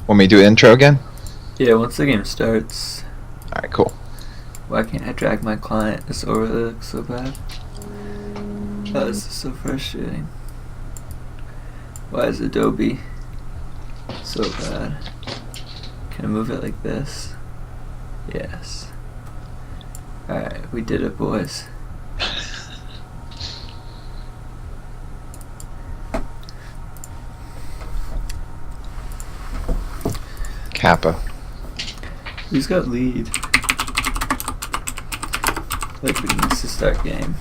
Want me to do an intro again? Yeah, once the game starts. Alright, cool. Why can't I drag my client? This overlay looks so bad. Oh, this is so frustrating. Why is Adobe so bad? Can I move it like this? Yes. Alright, we did it, boys. Kappa. Who's got lead? Like we need to start game.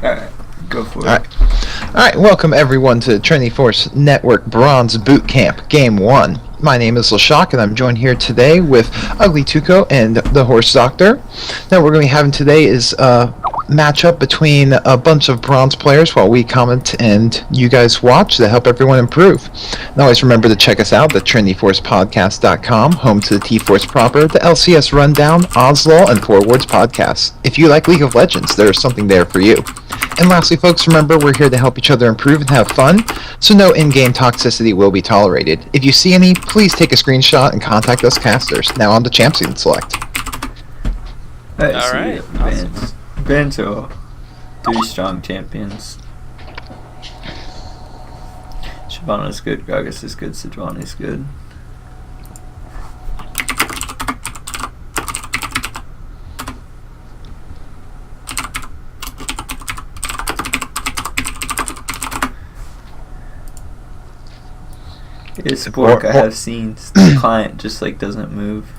Alright, go for it. Alright, welcome everyone to Trinity Force Network Bronze Boot Camp, Game 1. My name is Leshok, and I'm joined here today with UglyTuco and the Horse Doctor. Now, what we're going to be having today is a matchup between a bunch of bronze players while we comment and you guys watch to help everyone improve. And always remember to check us out at TrinityForcePodcast.com, home to the T-Force proper, the LCS Rundown, Oslo, and Forwards podcasts. If you like League of Legends, there's something there for you. And lastly, folks, remember we're here to help each other improve and have fun, so no in-game toxicity will be tolerated. If you see any, please take a screenshot and contact us casters. Now on to Champion Select. Alright, awesome. Bands are 3 strong champions. Shyvana's good, Gragas is good, Sejuani's good. It's work I have seen. The client just like doesn't move.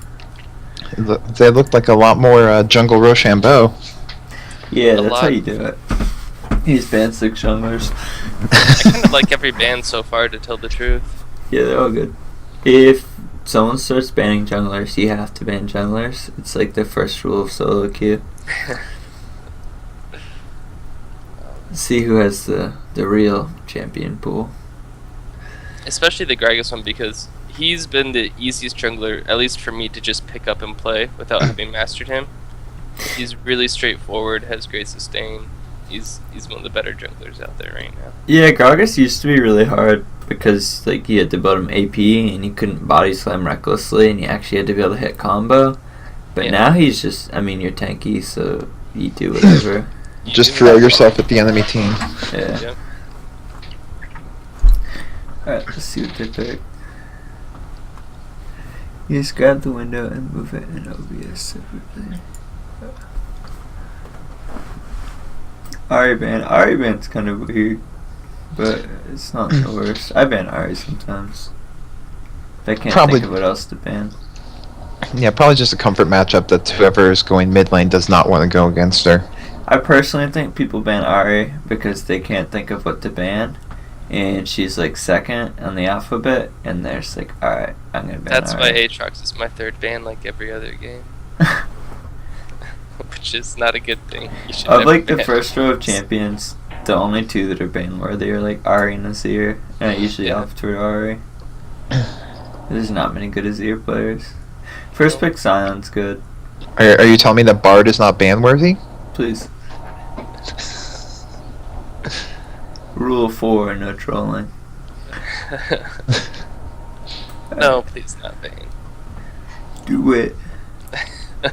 They look like a lot more Jungle Rochambeau. Yeah, that's how you do it. He's banned 6 junglers. I kind of like every band so far, to tell the truth. Yeah, they're all good. If someone starts banning junglers, you have to ban junglers. It's like the first rule of solo queue. See who has the real champion pool. Especially the Gragas one, because he's been the easiest jungler, at least for me, to just pick up and play without having mastered him. He's really straightforward, has great sustain. He's one of the better junglers out there right now. Yeah, Gragas used to be really hard because like you had to build him AP and you couldn't body slam recklessly and you actually had to be able to hit combo. But now he's just, I mean, you're tanky, so you do whatever. Just throw yourself at the enemy team. Yeah. Yep. Alright, let's see what they pick. You just grab the window and move it in OBS separately. Ari ban's kind of weird, but it's not the worst. I ban Ari sometimes. I can't think of what else to ban. Yeah, probably just a comfort matchup that whoever is going mid lane does not want to go against her. I personally think people ban Ari because they can't think of what to ban, and she's like second on the alphabet, and they're just like, alright, I'm gonna ban That's Ari. why Aatrox is my 3rd ban, like every other game. Which is not a good thing. You should Of never like the ban first row of Aatrox. champions, the only 2 that are ban worthy are like Ari and Azir, and I usually opt for Ari. There's not many good Azir players. First pick Sion's good. Are you telling me that Bard is not ban worthy? Please. Rule 4, no trolling. No, please not ban. Do it. I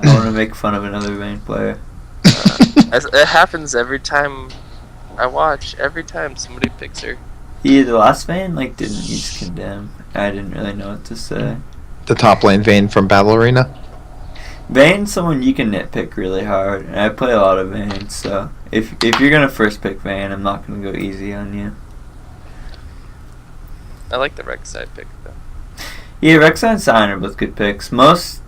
want to make fun of another main player. It happens every time I watch. Every time somebody picks her. Yeah, the last Vayne like didn't use condemn. I didn't really know what to say. The top lane Vayne from Battle Arena? Vayne's someone you can nitpick really hard, and I play a lot of Vayne, so if you're gonna first pick Vayne, I'm not gonna go easy on you. I like the Rek'Sai pick though. Yeah, Rek'Sai and Sion are both good picks. Most,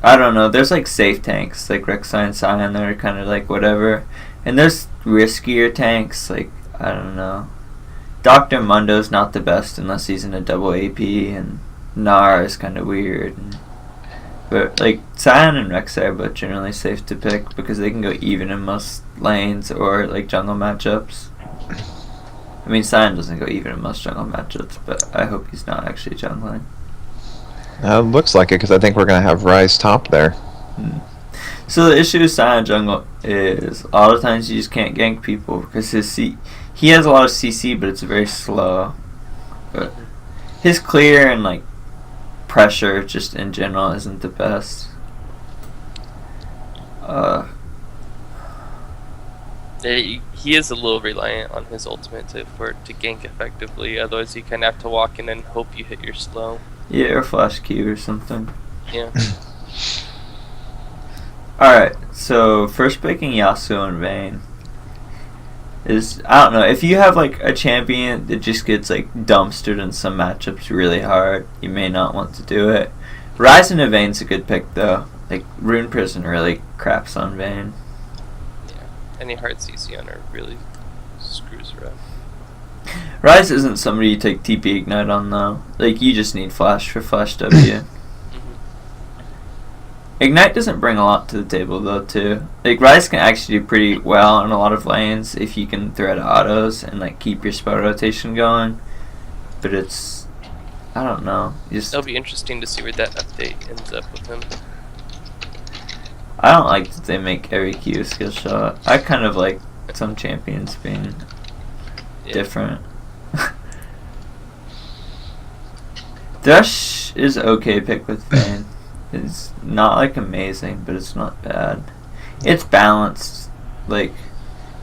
I don't know, there's like safe tanks, like Rek'Sai and Sion that are kind of like whatever. And there's riskier tanks, like, I don't know. Dr. Mundo's not the best unless he's in a double AP, and Gnar is kind of weird. But like Sion and Rek'Sai are both generally safe to pick because they can go even in most lanes or like jungle matchups. I mean, Sion doesn't go even in most jungle matchups, but I hope he's not actually jungling. Looks like it because I think we're going to have Ryze top there. So the issue with Sion jungle is a lot of times you just can't gank people because he has a lot of CC, but it's very slow. But his clear and like pressure just in general isn't the best. He is a little reliant on his ultimate to gank effectively. Otherwise, you kind of have to walk in and hope you hit your slow. Yeah, or flash Q or something. Yeah. Alright, so first picking Yasuo and Vayne is, I don't know, if you have like a champion that just gets like dumpstered in some matchups really hard, you may not want to do it. Ryze and Vayne's a good pick though. Like Rune Prison really craps on Vayne. Yeah. Any hard CC on her really screws her up. Ryze isn't somebody you take TP Ignite on though. Like you just need Flash for Flash W. Ignite doesn't bring a lot to the table though too. Like Ryze can actually do pretty well in a lot of lanes if you can thread autos and like keep your spell rotation going. But it's, I don't know. It'll be interesting to see where that update ends up with him. I don't like that they make every Q a skill shot. I kind of like some champions being different. Thresh is okay pick with Vayne. It's not like amazing, but it's not bad. It's balanced. Like,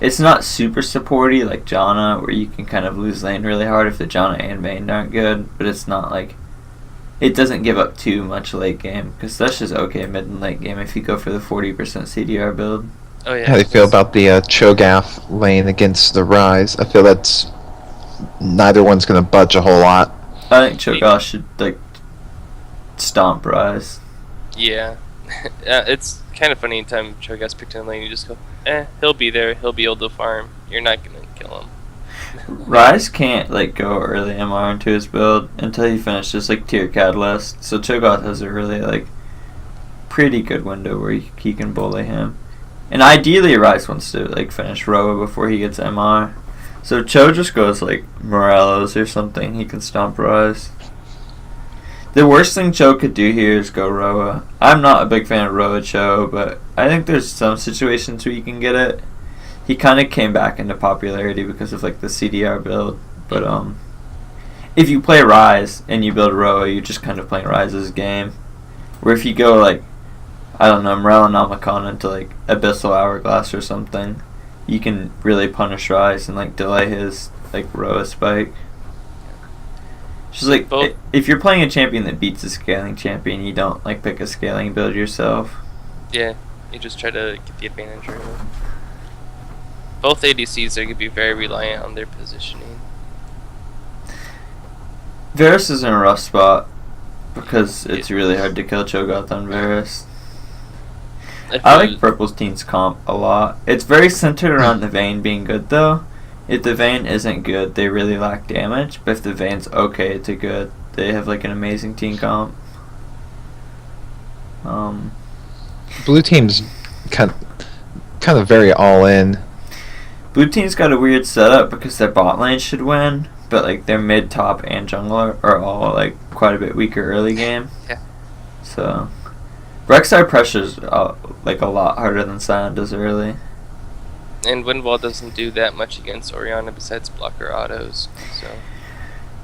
it's not super supporty like Janna, where you can kind of lose lane really hard if the Janna and Vayne aren't good. But it's not like, it doesn't give up too much late game, because that's just okay mid and late game if you go for the 40% CDR build. Oh yeah. How do you feel about the Cho'Gath lane against the Ryze? I feel that's neither one's going to budge a whole lot. I think Cho'Gath should like stomp Ryze. Yeah. It's kind of funny anytime Cho'Gath's picked in lane, you just go, he'll be there, he'll be able to farm. You're not gonna kill him. Ryze can't like go early MR into his build until he finishes like tier catalyst. So Cho'Gath has a really like pretty good window where he can bully him. And ideally Ryze wants to like finish Roa before he gets MR. So Cho just goes like Morello's or something, he can stomp Ryze. The worst thing Cho could do here is go Roa. I'm not a big fan of Roa Cho, but I think there's some situations where you can get it. He kind of came back into popularity because of like the CDR build. But if you play Ryze and you build Roa, you're just kind of playing Ryze's game. Where if you go like, I don't know, Morello Namacon into like Abyssal Hourglass or something, you can really punish Ryze and like delay his like Roa spike. Just like, if you're playing a champion that beats a scaling champion, you don't like pick a scaling build yourself. Yeah, you just try to get the advantage early. Both ADCs are going to be very reliant on their positioning. Varus is in a rough spot because it's really hard to kill Cho'Gath on Varus. I like Purple's team's comp a lot. It's very centered around the Vayne being good though. If the Vayne isn't good, they really lack damage. But if the Vayne's okay to good, they have like an amazing team comp. Blue team's kind of very all in. Blue team's got a weird setup because their bot lane should win, but like their mid, top, and jungler are all like quite a bit weaker early game. Yeah. So Rek'Sai pressures like a lot harder than Sion does early. And Windwall doesn't do that much against Orianna besides blocker autos, so...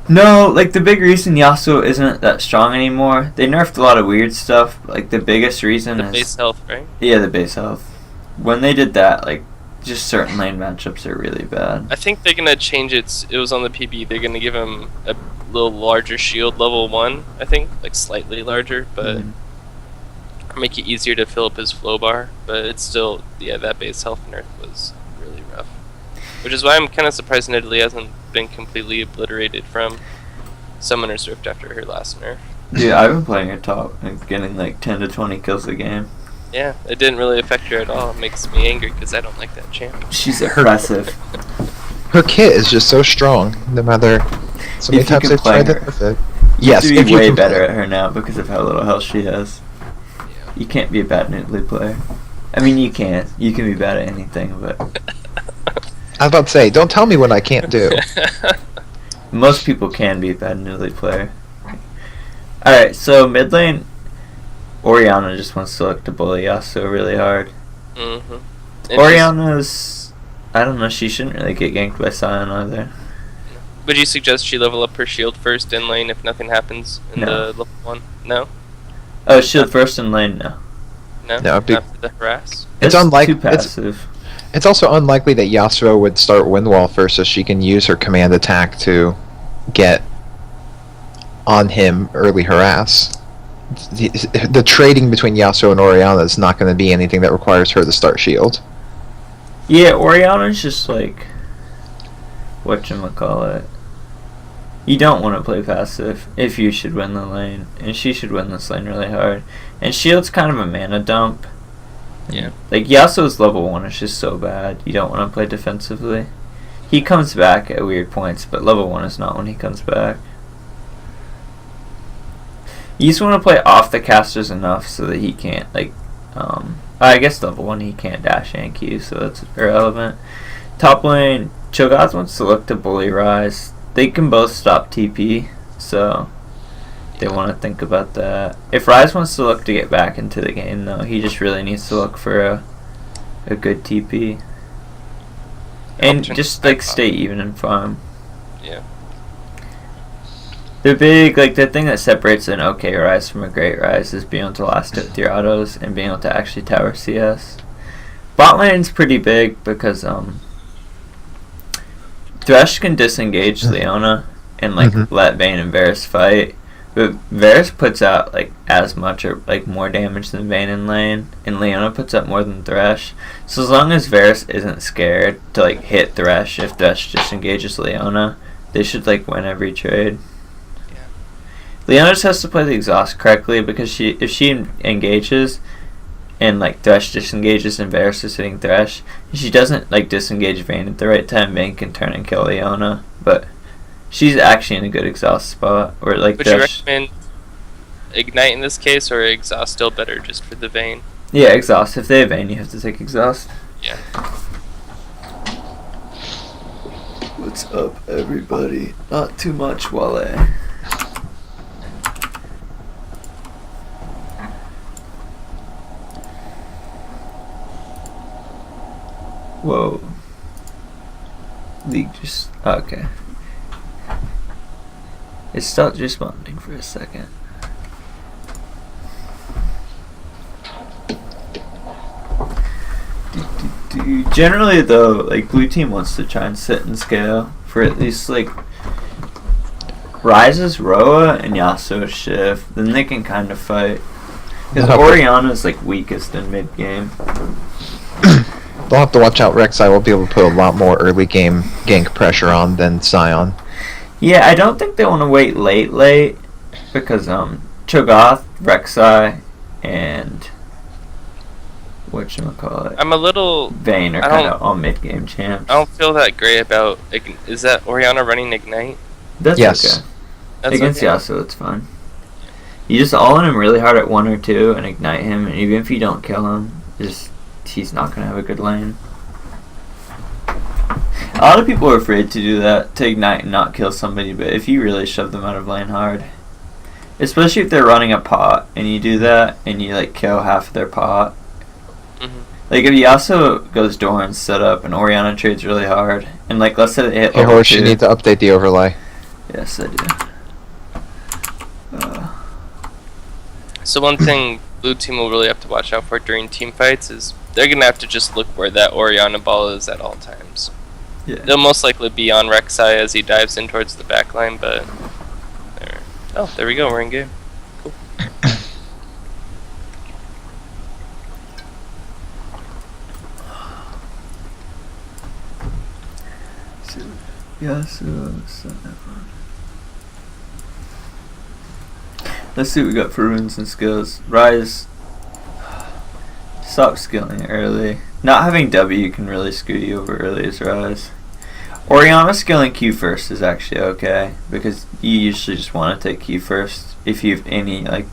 No, like the big reason Yasuo isn't that strong anymore, they nerfed a lot of weird stuff. Like the biggest reason is... The base health, right? Yeah, the base health. When they did that, like, just certain lane matchups are really bad. I think they're gonna change it was on the PB, they're gonna give him a little larger shield, level 1, I think, like slightly larger, but... make it easier to fill up his flow bar, but it's still, yeah, that base health nerf was really rough. Which is why I'm kind of surprised Nidalee hasn't been completely obliterated from Summoner's Rift after her last nerf. Yeah, I've been playing her top and getting like 10 to 20 kills a game. Yeah, it didn't really affect her at all. It makes me angry because I don't like that champ. She's impressive. Her kit is just so strong, no matter... So many times I've tried to nerf it. Yes, you have to be way better at her now because of how little health she has. You can't be a bad Nidalee player. I mean, you can. You can be bad at anything, but... I was about to say, don't tell me what I can't do. Most people can be a bad Nidalee player. Alright, so mid lane... Oriana just wants to look to bully Yasuo really hard. Mm-hmm. Oriana's... I don't know, she shouldn't really get ganked by Sion either. Would you suggest she level up her shield first in lane if nothing happens in No. the level 1? No? Oh, shield first in lane? No. No? No, Not for the harass? It's too passive. It's also unlikely that Yasuo would start Windwall first, so she can use her command attack to get on him early harass. The trading between Yasuo and Oriana is not going to be anything that requires her to start shield. Yeah, Oriana's just like... whatchamacallit. You don't want to play passive if you should win the lane. And she should win this lane really hard. And shield's kind of a mana dump. Yeah. Like, Yasuo's level 1 is just so bad. You don't want to play defensively. He comes back at weird points, but level 1 is not when he comes back. You just want to play off the casters enough so that he can't, like, I guess level 1 he can't dash and Q, so that's irrelevant. Top lane, Cho'Gath wants to look to bully Ryze. They can both stop TP, so they want to think about that. If Ryze wants to look to get back into the game, though, he just really needs to look for a good TP. And just, like, stay even in farm. Yeah. The big, like, the thing that separates an okay Ryze from a great Ryze is being able to last it with your autos and being able to actually tower CS. Bot lane's pretty big because, Thresh can disengage Leona and, like, let Vayne and Varus fight. But Varus puts out, like, as much or, like, more damage than Vayne in lane. And Leona puts up more than Thresh. So as long as Varus isn't scared to, like, hit Thresh if Thresh disengages Leona, they should, like, win every trade. Leona just has to play the exhaust correctly because if she engages and like Thresh disengages and Varus is hitting Thresh, if she doesn't like disengage Vayne at the right time, Vayne can turn and kill Leona. But she's actually in a good exhaust spot. Or like Would you recommend Ignite in this case, or exhaust still better just for the Vayne? Yeah, exhaust. If they have Vayne, you have to take exhaust. Yeah. What's up, everybody? Not too much, Wale. Whoa. League just... okay. It stopped responding for a second. Generally, though, like, blue team wants to try and sit and scale for at least, like, Ryze's Roa and Yasuo Shiv. Then they can kind of fight. Because Oriana's, like, weakest in mid-game. They'll have to watch out. Rek'Sai will be able to put a lot more early game gank pressure on than Sion. Yeah, I don't think they want to wait late because Cho'Gath, Rek'Sai, and whatchamacallit, I'm a little... Vayne are kind of all mid-game champs. I don't feel that great about... Is that Oriana running Ignite? That's yes. okay. That's Against okay. Yasuo, it's fine. You just all-in him really hard at 1 or 2 and ignite him, and even if you don't kill him, he's not going to have a good lane. A lot of people are afraid to do that, to ignite and not kill somebody, but if you really shove them out of lane hard, especially if they're running a pot, and you do that, and you like kill half of their pot. Like if Yasuo goes Doran set up and Oriana trades really hard, and like let's say they hit Hey Horse, you need to update the overlay. Yes, I do. So one thing blue team will really have to watch out for during team fights is they're going to have to just look where that Oriana ball is at all times. Yeah. They'll most likely be on Rek'Sai as he dives in towards the back line, but... there we go, we're in game. Cool. Let's see what we got for runes and skills. Ryze, stop skilling early. Not having W can really screw you over early as Ryze. Oriana skilling Q first is actually okay, because you usually just want to take Q first if you have any like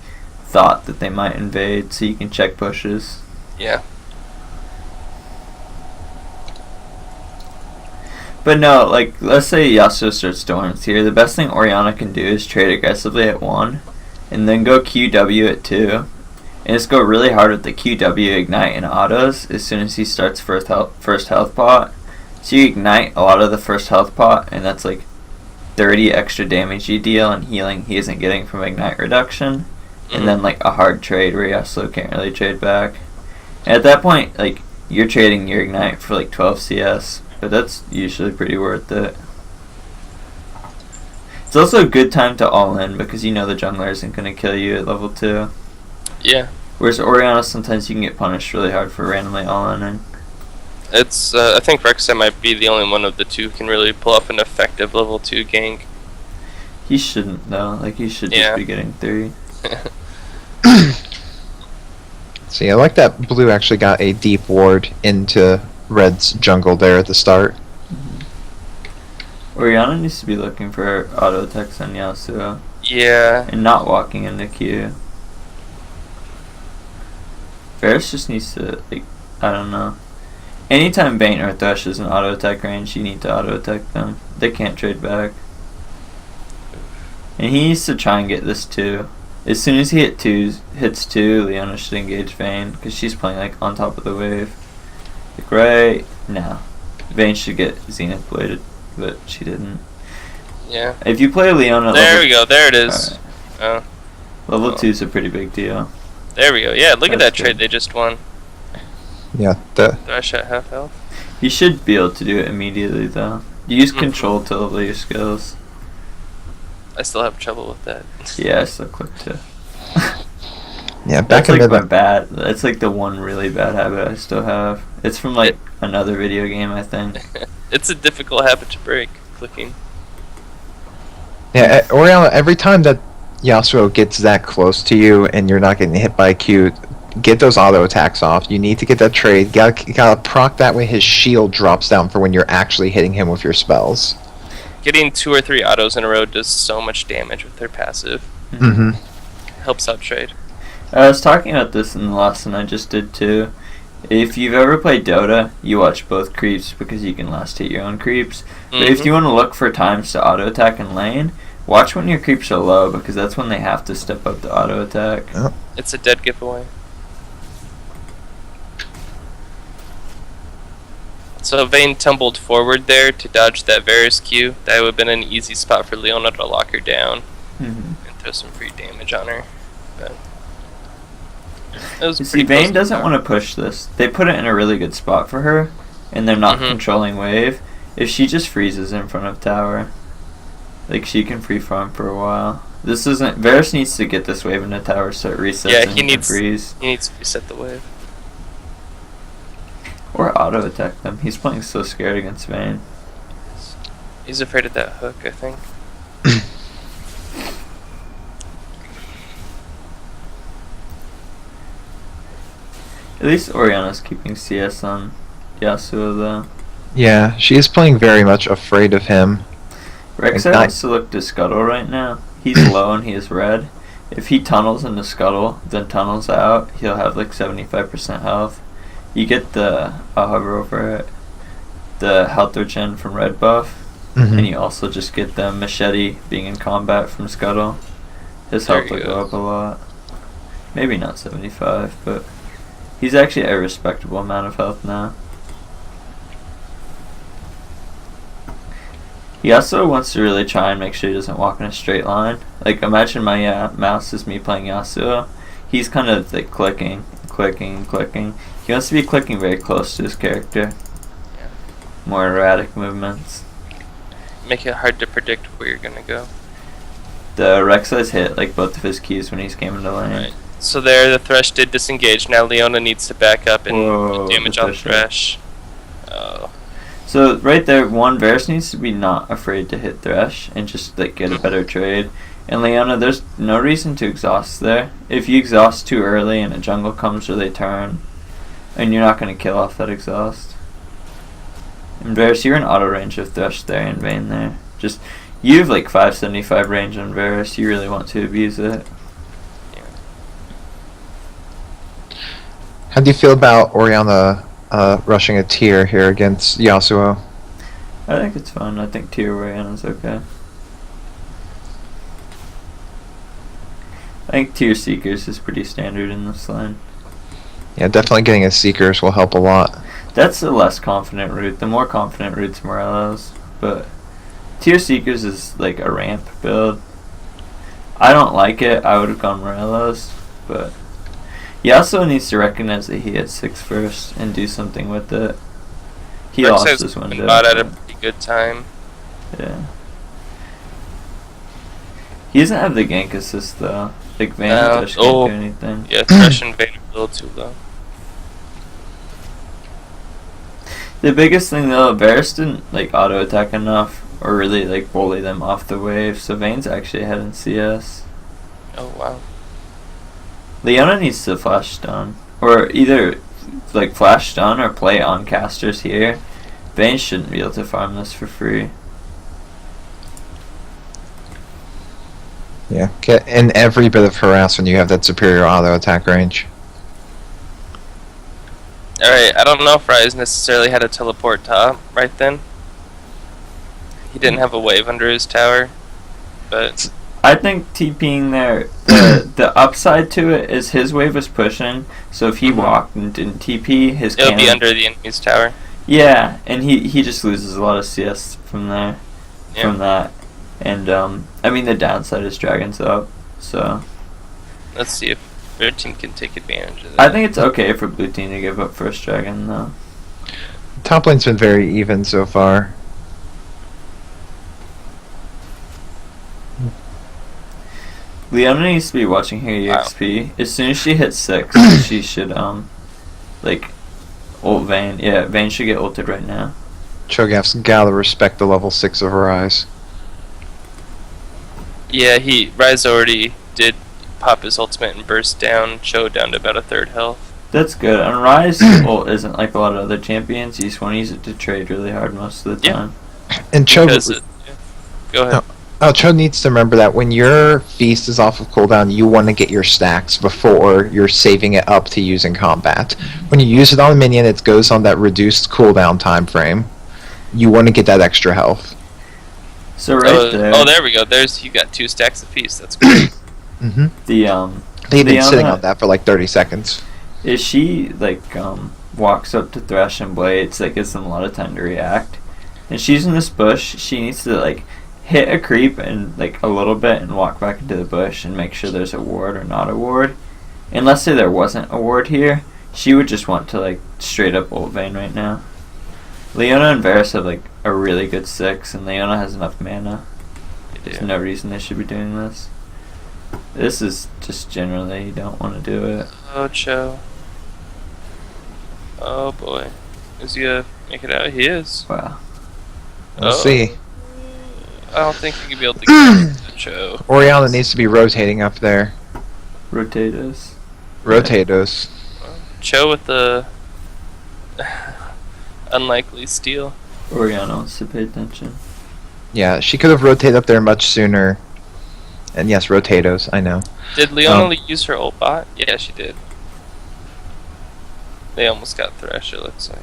thought that they might invade, so you can check pushes. Yeah. But no, like, let's say Yasuo starts Storms here. The best thing Oriana can do is trade aggressively at 1, and then go QW at 2, and just go really hard with the QW ignite and autos as soon as he starts first health pot. So you ignite a lot of the first health pot, and that's like 30 extra damage you deal and healing he isn't getting from ignite reduction, and then like a hard trade where Yasuo can't really trade back. And at that point, like, you're trading your ignite for like 12 CS, but that's usually pretty worth it. It's also a good time to all in because you know the jungler isn't going to kill you at level 2. Yeah. Whereas Orianna, sometimes you can get punished really hard for randomly all-inning. It's I think Rek'Sai might be the only one of the two who can really pull off an effective level 2 gank. He shouldn't though. Like, he should just be getting 3. See, I like that blue actually got a deep ward into red's jungle there at the start. Orianna needs to be looking for auto attacks on Yasuo. Yeah. And not walking into Q. Varus just needs to, like, I don't know. Anytime Vayne or Thresh is in auto attack range, you need to auto attack them. They can't trade back. And he needs to try and get this 2. As soon as he hits 2, Leona should engage Vayne, because she's playing like on top of the wave. Like right now. Vayne should get Zenith bladed, but she didn't. Yeah. If you play Leona there we go, there it is. Right. Level 2 is a pretty big deal. There we go. Yeah, look at that good. trade they just won. Yeah, Thresh at half health. You should be able to do it immediately though. You use control to level your skills. I still have trouble with that. Yeah, I still click to. yeah, back That's in like my the bad. That's like the one really bad habit I still have. It's from like another video game, I think. It's a difficult habit to break, clicking. yeah, Orianna, every time that Yasuo gets that close to you and you're not getting hit by a Q, get those auto attacks off. You need to get that trade. Gotta proc that way his shield drops down for when you're actually hitting him with your spells. Getting 2 or 3 autos in a row does so much damage with their passive. Mm-hmm. Helps out trade. I was talking about this in the lesson I just did too. If you've ever played Dota, you watch both creeps because you can last hit your own creeps. But if you want to look for times to auto attack in lane, watch when your creeps are low because that's when they have to step up to auto attack. Oh. It's a dead giveaway. So Vayne tumbled forward there to dodge that Varus Q. That would have been an easy spot for Leona to lock her down and throw some free damage on her. But it was See, Vayne doesn't want to push this. They put it in a really good spot for her, and they're not controlling wave. If she just freezes in front of tower, like, she can free farm for a while. This isn't. Varus needs to get this wave into tower so it resets and he needs freeze. He needs to reset the wave. Or auto attack them. He's playing so scared against Vayne. He's afraid of that hook, I think. At least Orianna's keeping CS on Yasuo though. Yeah, she is playing very much afraid of him. Rek'Sai wants to look to Scuttle right now. He's low and he is red. If he tunnels into Scuttle, then tunnels out, he'll have like 75% health. You get the, I'll hover over it, the health regen from red buff, and you also just get the machete being in combat from Scuttle. His health will go up a lot. Maybe not 75, but he's actually a respectable amount of health now. He also wants to really try and make sure he doesn't walk in a straight line. Like, imagine my mouse is me playing Yasuo. He's kind of like clicking. He wants to be clicking very close to his character. Yeah. More erratic movements. Make it hard to predict where you're gonna go. The Rek'Sai's hit like both of his keys when he's came into lane. Right. So there, the Thresh did disengage. Now Leona needs to back up and put damage on Thresh. Oh. So right there, Varus needs to be not afraid to hit Thresh and just like get a better trade. And Leona, there's no reason to exhaust there. If you exhaust too early and a jungle comes or they turn, and you're not going to kill off that exhaust. And Varus, you're in auto range of Thresh there and Vayne there. Just, you have like 575 range on Varus. You really want to abuse it. Yeah. How do you feel about Orianna rushing a tier here against Yasuo? I think it's fun. I think tier Orianna's okay. I think tier Seekers is pretty standard in this line. Yeah, definitely getting a Seekers will help a lot. That's a less confident route. The more confident route's Morello's, but tier Seekers is like a ramp build. I don't like it. I would have gone Morello's, but he also needs to recognize that he had 6 first and do something with it. He lost his window. Bought at a pretty good time. Yeah. He doesn't have the gank assist though. Like Van Thresh can't do anything. Yeah, Thresh and Van a little too low. The biggest thing though, Varus didn't like auto attack enough or really like bully them off the wave, so Vayne's actually ahead in CS. Oh wow. Leona needs to flash stun. Or either like flash stun or play on casters here. Vayne shouldn't be able to farm this for free. Yeah, get in every bit of harass when you have that superior auto attack range. Alright, I don't know if Ryze necessarily had a teleport top right then. He didn't have a wave under his tower, but I think TPing there, the upside to it is his wave was pushing, so if he walked and didn't TP, his it'll be cannon... under the enemy's tower. Yeah, and he just loses a lot of CS from there, Yeah. from that. And, I mean, the downside is Dragon's up, so... Let's see if their team can take advantage of that. I think it's okay for blue team to give up first Dragon, though. Top lane's been very even so far. Leona needs to be watching her Wow. EXP. As soon as she hits 6, she should, like, ult Vayne. Yeah, Vayne should get ulted right now. Cho'Gath's gotta respect the level 6 of Ryze. Yeah, Ryze already did pop his ultimate and burst down, Cho down to about a third health. That's good. On Ryze, ult isn't like a lot of other champions. You just want to use it to trade really hard most of the Yeah. time. And Cho... Go ahead. Oh, Cho needs to remember that when your feast is off of cooldown, you want to get your stacks before you're saving it up to use in combat. When you use it on a minion, it goes on that reduced cooldown time frame. You want to get that extra health. So right there. Oh, there we go. You got 2 stacks apiece. That's great. Mm-hmm. The They've been sitting on that for like 30 seconds. Is she like walks up to Thresh and Blades, that gives them a lot of time to react. And she's in this bush. She needs to like hit a creep and like a little bit and walk back into the bush and make sure there's a ward or not a ward. And let's say there wasn't a ward here, she would just want to like straight up ult Vayne right now. Leona and Varus have like a really good 6, and Leona has enough mana. There's no reason they should be doing this. This is just generally you don't want to do it. Oh, Cho. Oh boy. Is he gonna make it out? He is. Wow. We'll see. I don't think he could be able to get Cho. Orianna needs to be rotating up there. Rotatos. Rotatos. Cho with the unlikely steal. Orianna wants to pay attention. Yeah, she could have rotated up there much sooner. And yes, Rotatos, I know. Did Leona use her ult bot? Yeah, she did. They almost got Thresh, it looks like.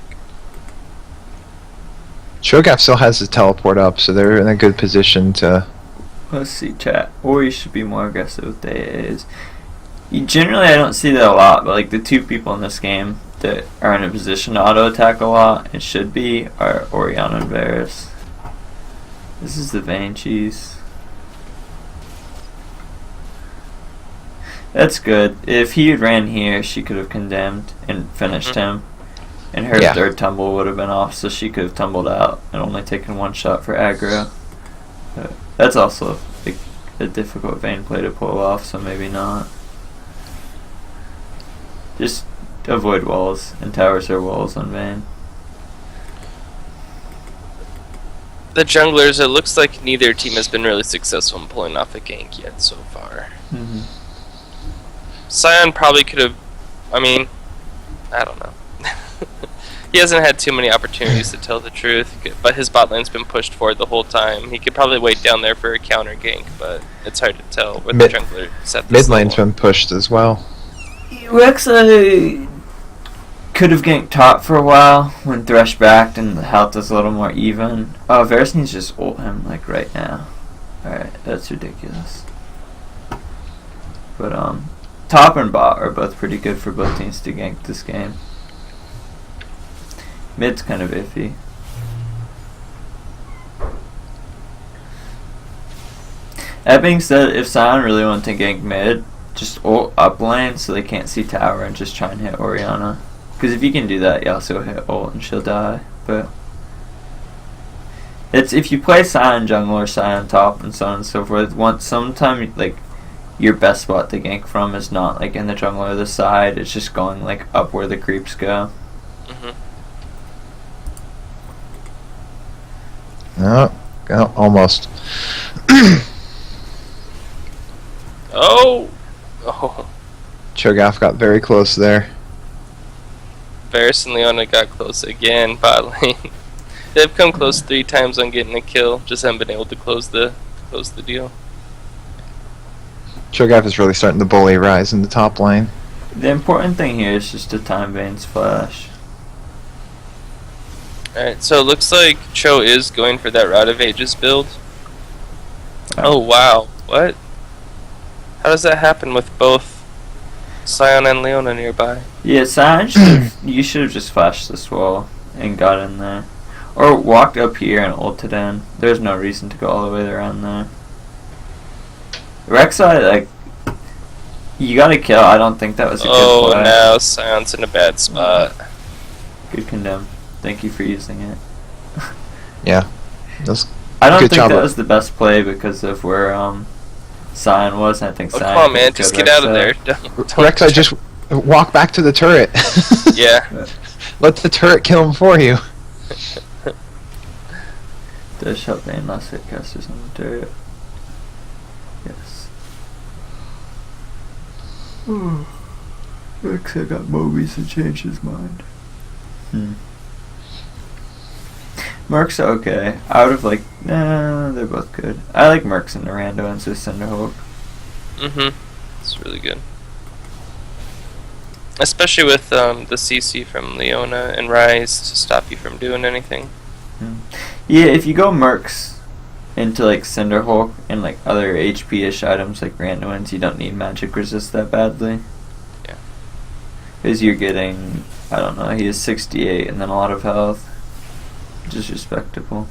Cho'Gath still has his teleport up, so they're in a good position to... Let's see, chat. Ori should be more aggressive with the AAs. Generally, I don't see that a lot, but like the 2 people in this game that are in a position to auto attack a lot and should be are Orianna and Varus. This is the Vayne cheese. That's good. If he had ran here, she could have condemned and finished him. And her third tumble would have been off, so she could have tumbled out and only taken 1 shot for aggro. But that's also like a difficult Vayne play to pull off, so maybe not. Just avoid walls, and towers are walls on Vayne. The junglers, it looks like neither team has been really successful in pulling off a gank yet so far. Mm-hmm. Sion probably could have, I mean, I don't know. He hasn't had too many opportunities to tell the truth, but his bot lane's been pushed forward the whole time. He could probably wait down there for a counter gank, but it's hard to tell with the jungler set. Mid lane's been pushed as well. Rexa could have ganked top for a while when Thresh backed and the health was a little more even. Oh, Varus needs to just ult him like right now. Alright, that's ridiculous. But top and bot are both pretty good for both teams to gank this game. Mid's kind of iffy. That being said, if Sion really want to gank mid, just ult up lane so they can't see tower and just try and hit Orianna. Because if you can do that, you also hit ult and she'll die. But it's if you play Sion jungle or Sion top and so on and so forth. Sometimes like your best spot to gank from is not like in the jungle or the side. It's just going like up where the creeps go. No, almost. Oh! Cho'Gath got very close there. Varus and Leona got close again, bot lane. They've come close 3 times on getting a kill, just haven't been able to close the deal. Cho'Gath is really starting to bully Rise in the top lane. The important thing here is just to time Vayne's flash. Alright, so it looks like Cho is going for that Rod of Ages build. Oh wow, what? How does that happen with both Sion and Leona nearby? Yeah, Sion you should have just flashed this wall and got in there. Or walked up here and ulted in. There's no reason to go all the way around there. Rek'Sai, like, you got a kill. I don't think that was a good play. Oh, now Sion's in a bad spot. Good condemn. Thank you for using it. Yeah. That's I don't good think job that was the best play because of where Sion was. I think Oh, Sion come on, man, just get out of there. Rek'Sai, just walk back to the turret. Yeah. Let the turret kill him for you. Does help Vayne last hit casters on the turret. Yes. Rek'Sai got Mobies to change his mind. Mercs are okay. Out of like, they're both good. I like Mercs and Narando and Cinderhawk. It's really good. Especially with the CC from Leona and Rise to stop you from doing anything. Yeah, if you go Mercs into like Cinderhawk and like other HP-ish items like Randuin's, you don't need magic resist that badly. Yeah. Because you're getting, I don't know, he has 68 and then a lot of health. Which is respectable.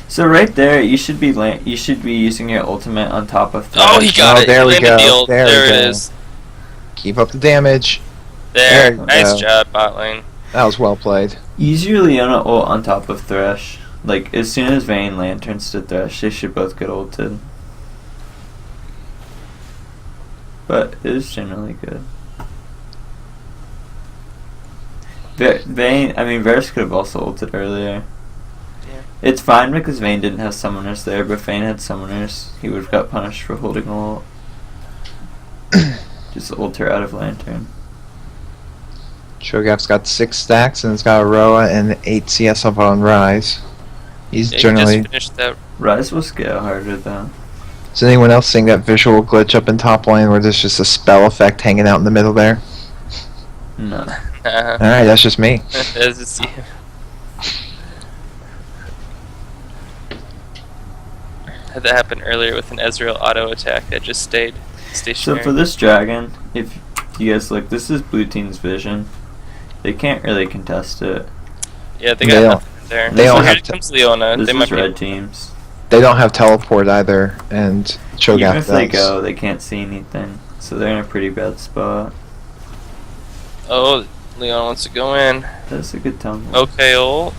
So right there, you should be using your ultimate on top of. Oh, he got it. There we Landed go. the ult. There we it go. is. Keep up the damage. There. we Nice go. job, bot lane. That was well played. Use your Leona ult on top of Thresh. Like as soon as Vayne lanterns to Thresh, they should both get ulted. But it is generally good. Varus could have also ulted earlier. Yeah. It's fine because Vayne didn't have summoners there, but if Vayne had summoners, he would have got punished for holding ult. Just ult her out of lantern. Cho'Gath's got 6 stacks and it's got a Roa and 8 CS up on Rise. He's Yeah, generally. he just finished that. Rise will scale harder though. Is anyone else seeing that visual glitch up in top lane where there's just a spell effect hanging out in the middle there? No. Alright, that's just me. As it's you. Had that happen earlier with an Ezreal auto attack that just stayed So stationary. for this dragon, if you guys look, this is blue team's vision. They can't really contest it. Yeah, they They got don't- nothing there. they So don't here have comes Leona. This They is might be red teams. They don't have teleport either, and Cho'Gath Even if they does. go, they can't see anything. So they're in a pretty bad spot. Oh, Leona wants to go in. That's a good tumble. Okay, ult.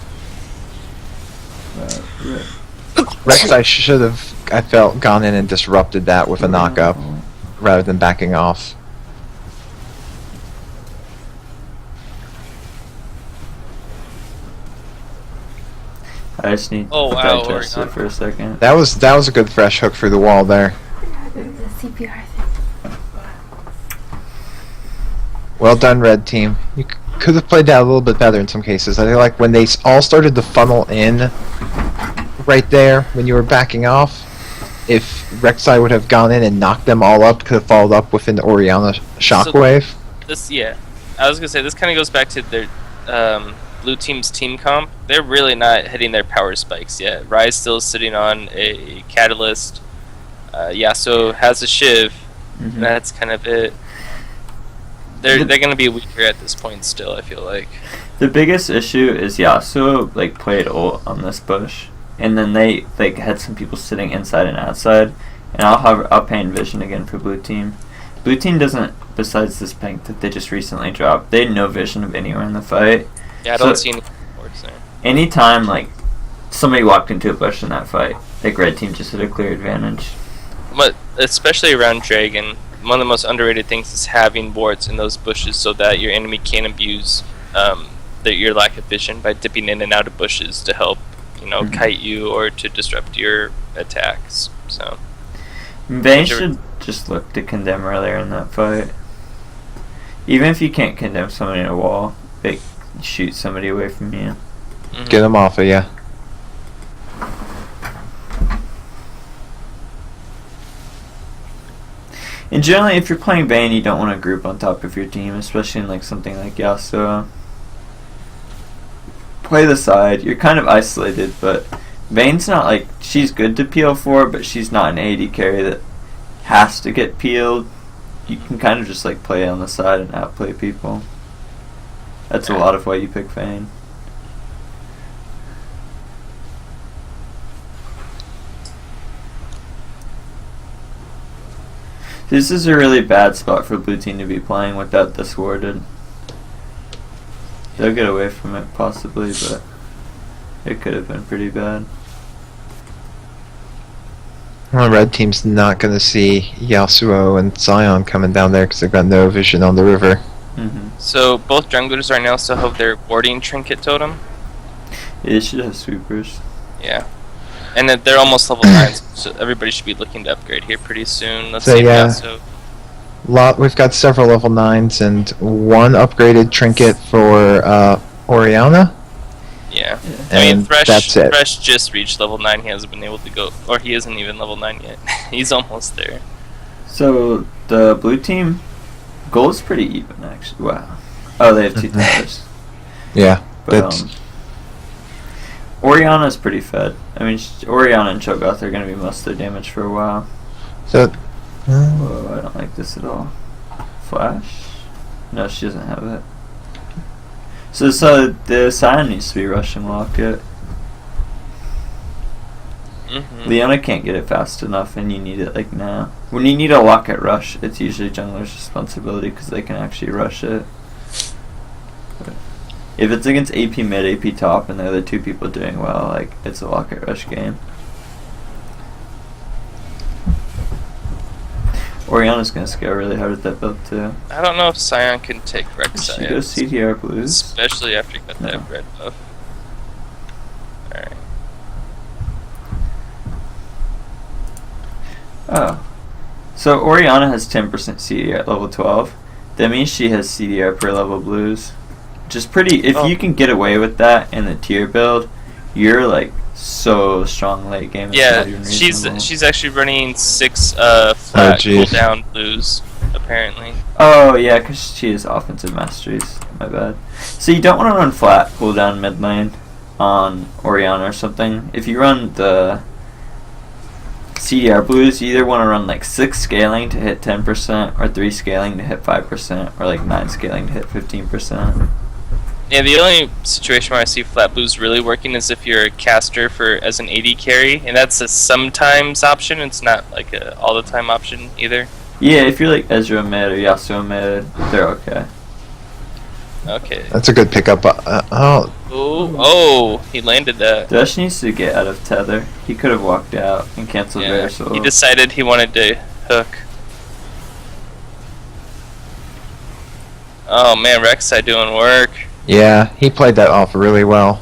Rek'Sai should have, I felt, gone in and disrupted that with a knock-up rather than backing off. I just need Oh, to wow, digest it Orianna. for a second. That was a good fresh hook through the wall there. The CPR thing. Well done, red team. You could have played that a little bit better in some cases. I feel like when they all started to funnel in right there when you were backing off, if Rek'Sai would have gone in and knocked them all up, could have followed up with an Orianna shockwave. This, yeah. I was gonna say this kind of goes back to their blue team's team comp, they're really not hitting their power spikes yet. Rai's still sitting on a catalyst. Yasuo has a shiv. And that's kind of it. They're going to be weaker at this point still, I feel like. The biggest issue is Yasuo like played ult on this bush, and then they like had some people sitting inside and outside, and I'll paint vision again for blue team. Blue team doesn't, besides this pink that they just recently dropped, they had no vision of anywhere in the fight. Yeah, I don't see any reports there. Anytime like somebody walked into a bush in that fight, like red team just had a clear advantage. But especially around Dragon, one of the most underrated things is having wards in those bushes so that your enemy can't abuse your lack of vision by dipping in and out of bushes to help, kite you or to disrupt your attacks. So Vayne should just look to condemn earlier in that fight. Even if you can't condemn somebody in a wall, they shoot somebody away from you. Get them off of you. And generally, if you're playing Vayne, you don't want to group on top of your team, especially in like something like Yasuo. Play the side. You're kind of isolated, but Vayne's not like, she's good to peel for, but she's not an AD carry that has to get peeled. You can kind of just like play on the side and outplay people. That's a lot of why you pick Vayne. This is a really bad spot for blue team to be playing without this warded. They'll get away from it possibly, but it could have been pretty bad. Well, red team's not going to see Yasuo and Sion coming down there because they've got no vision on the river. So both junglers right now still have their warding trinket totem? Yeah, they should have sweepers. Yeah. And then they're almost level 9, so everybody should be looking to upgrade here pretty soon. Let's So, see yeah. Yasuo. We've got several level 9s and one upgraded trinket for Oriana. Yeah. I And mean, that's it. Thresh just reached level 9. He hasn't been able to go, or he isn't even level 9 yet. He's almost there. So the blue team goal is pretty even actually. Wow. Oh, they have 2 towers. Yeah, But Oriana's pretty fed. I mean, Oriana and Cho'Gath are going to be most of their damage for a while. so Whoa, I don't like this at all. Flash? No, she doesn't have it. So the Sion needs to be rushing Locket. Leona can't get it fast enough, and you need it like now. When you need a Locket rush, it's usually jungler's responsibility because they can actually rush it. But if it's against AP mid, AP top, and they're the 2 people doing well, like it's a Locket rush game. Oriana's gonna scale really hard with that build too. I don't know if Sion can take Rek'Sai. She goes CDR blues. Especially after you got No. that red buff. Alright. Oh. So Oriana has 10% CDR at level 12. That means she has CDR per level blues. Which is pretty, if you can get away with that in the tier build, you're like so strong late game. It's not even reasonable. she's actually running 6 flat jeez. cooldown blues, apparently. Oh yeah, because she has offensive masteries. My bad. So you don't want to run flat cooldown mid lane on Oriana or something. If you run the CDR blues, you either want to run like 6 scaling to hit 10%, or 3 scaling to hit 5%, or like 9 scaling to hit 15%. Yeah, the only situation where I see flat blues really working is if you're a caster as an AD carry, and that's a sometimes option. It's not like a all the time option either. Yeah, if you're like Ezreal mid or Yasuo mid, they're okay. Okay. that's a good pickup. Oh, he landed that. Dash needs to get out of tether. He could have walked out and canceled Yeah, Versal. he decided he wanted to hook. Oh man, Rek'Sai doing work. Yeah, he played that off really well.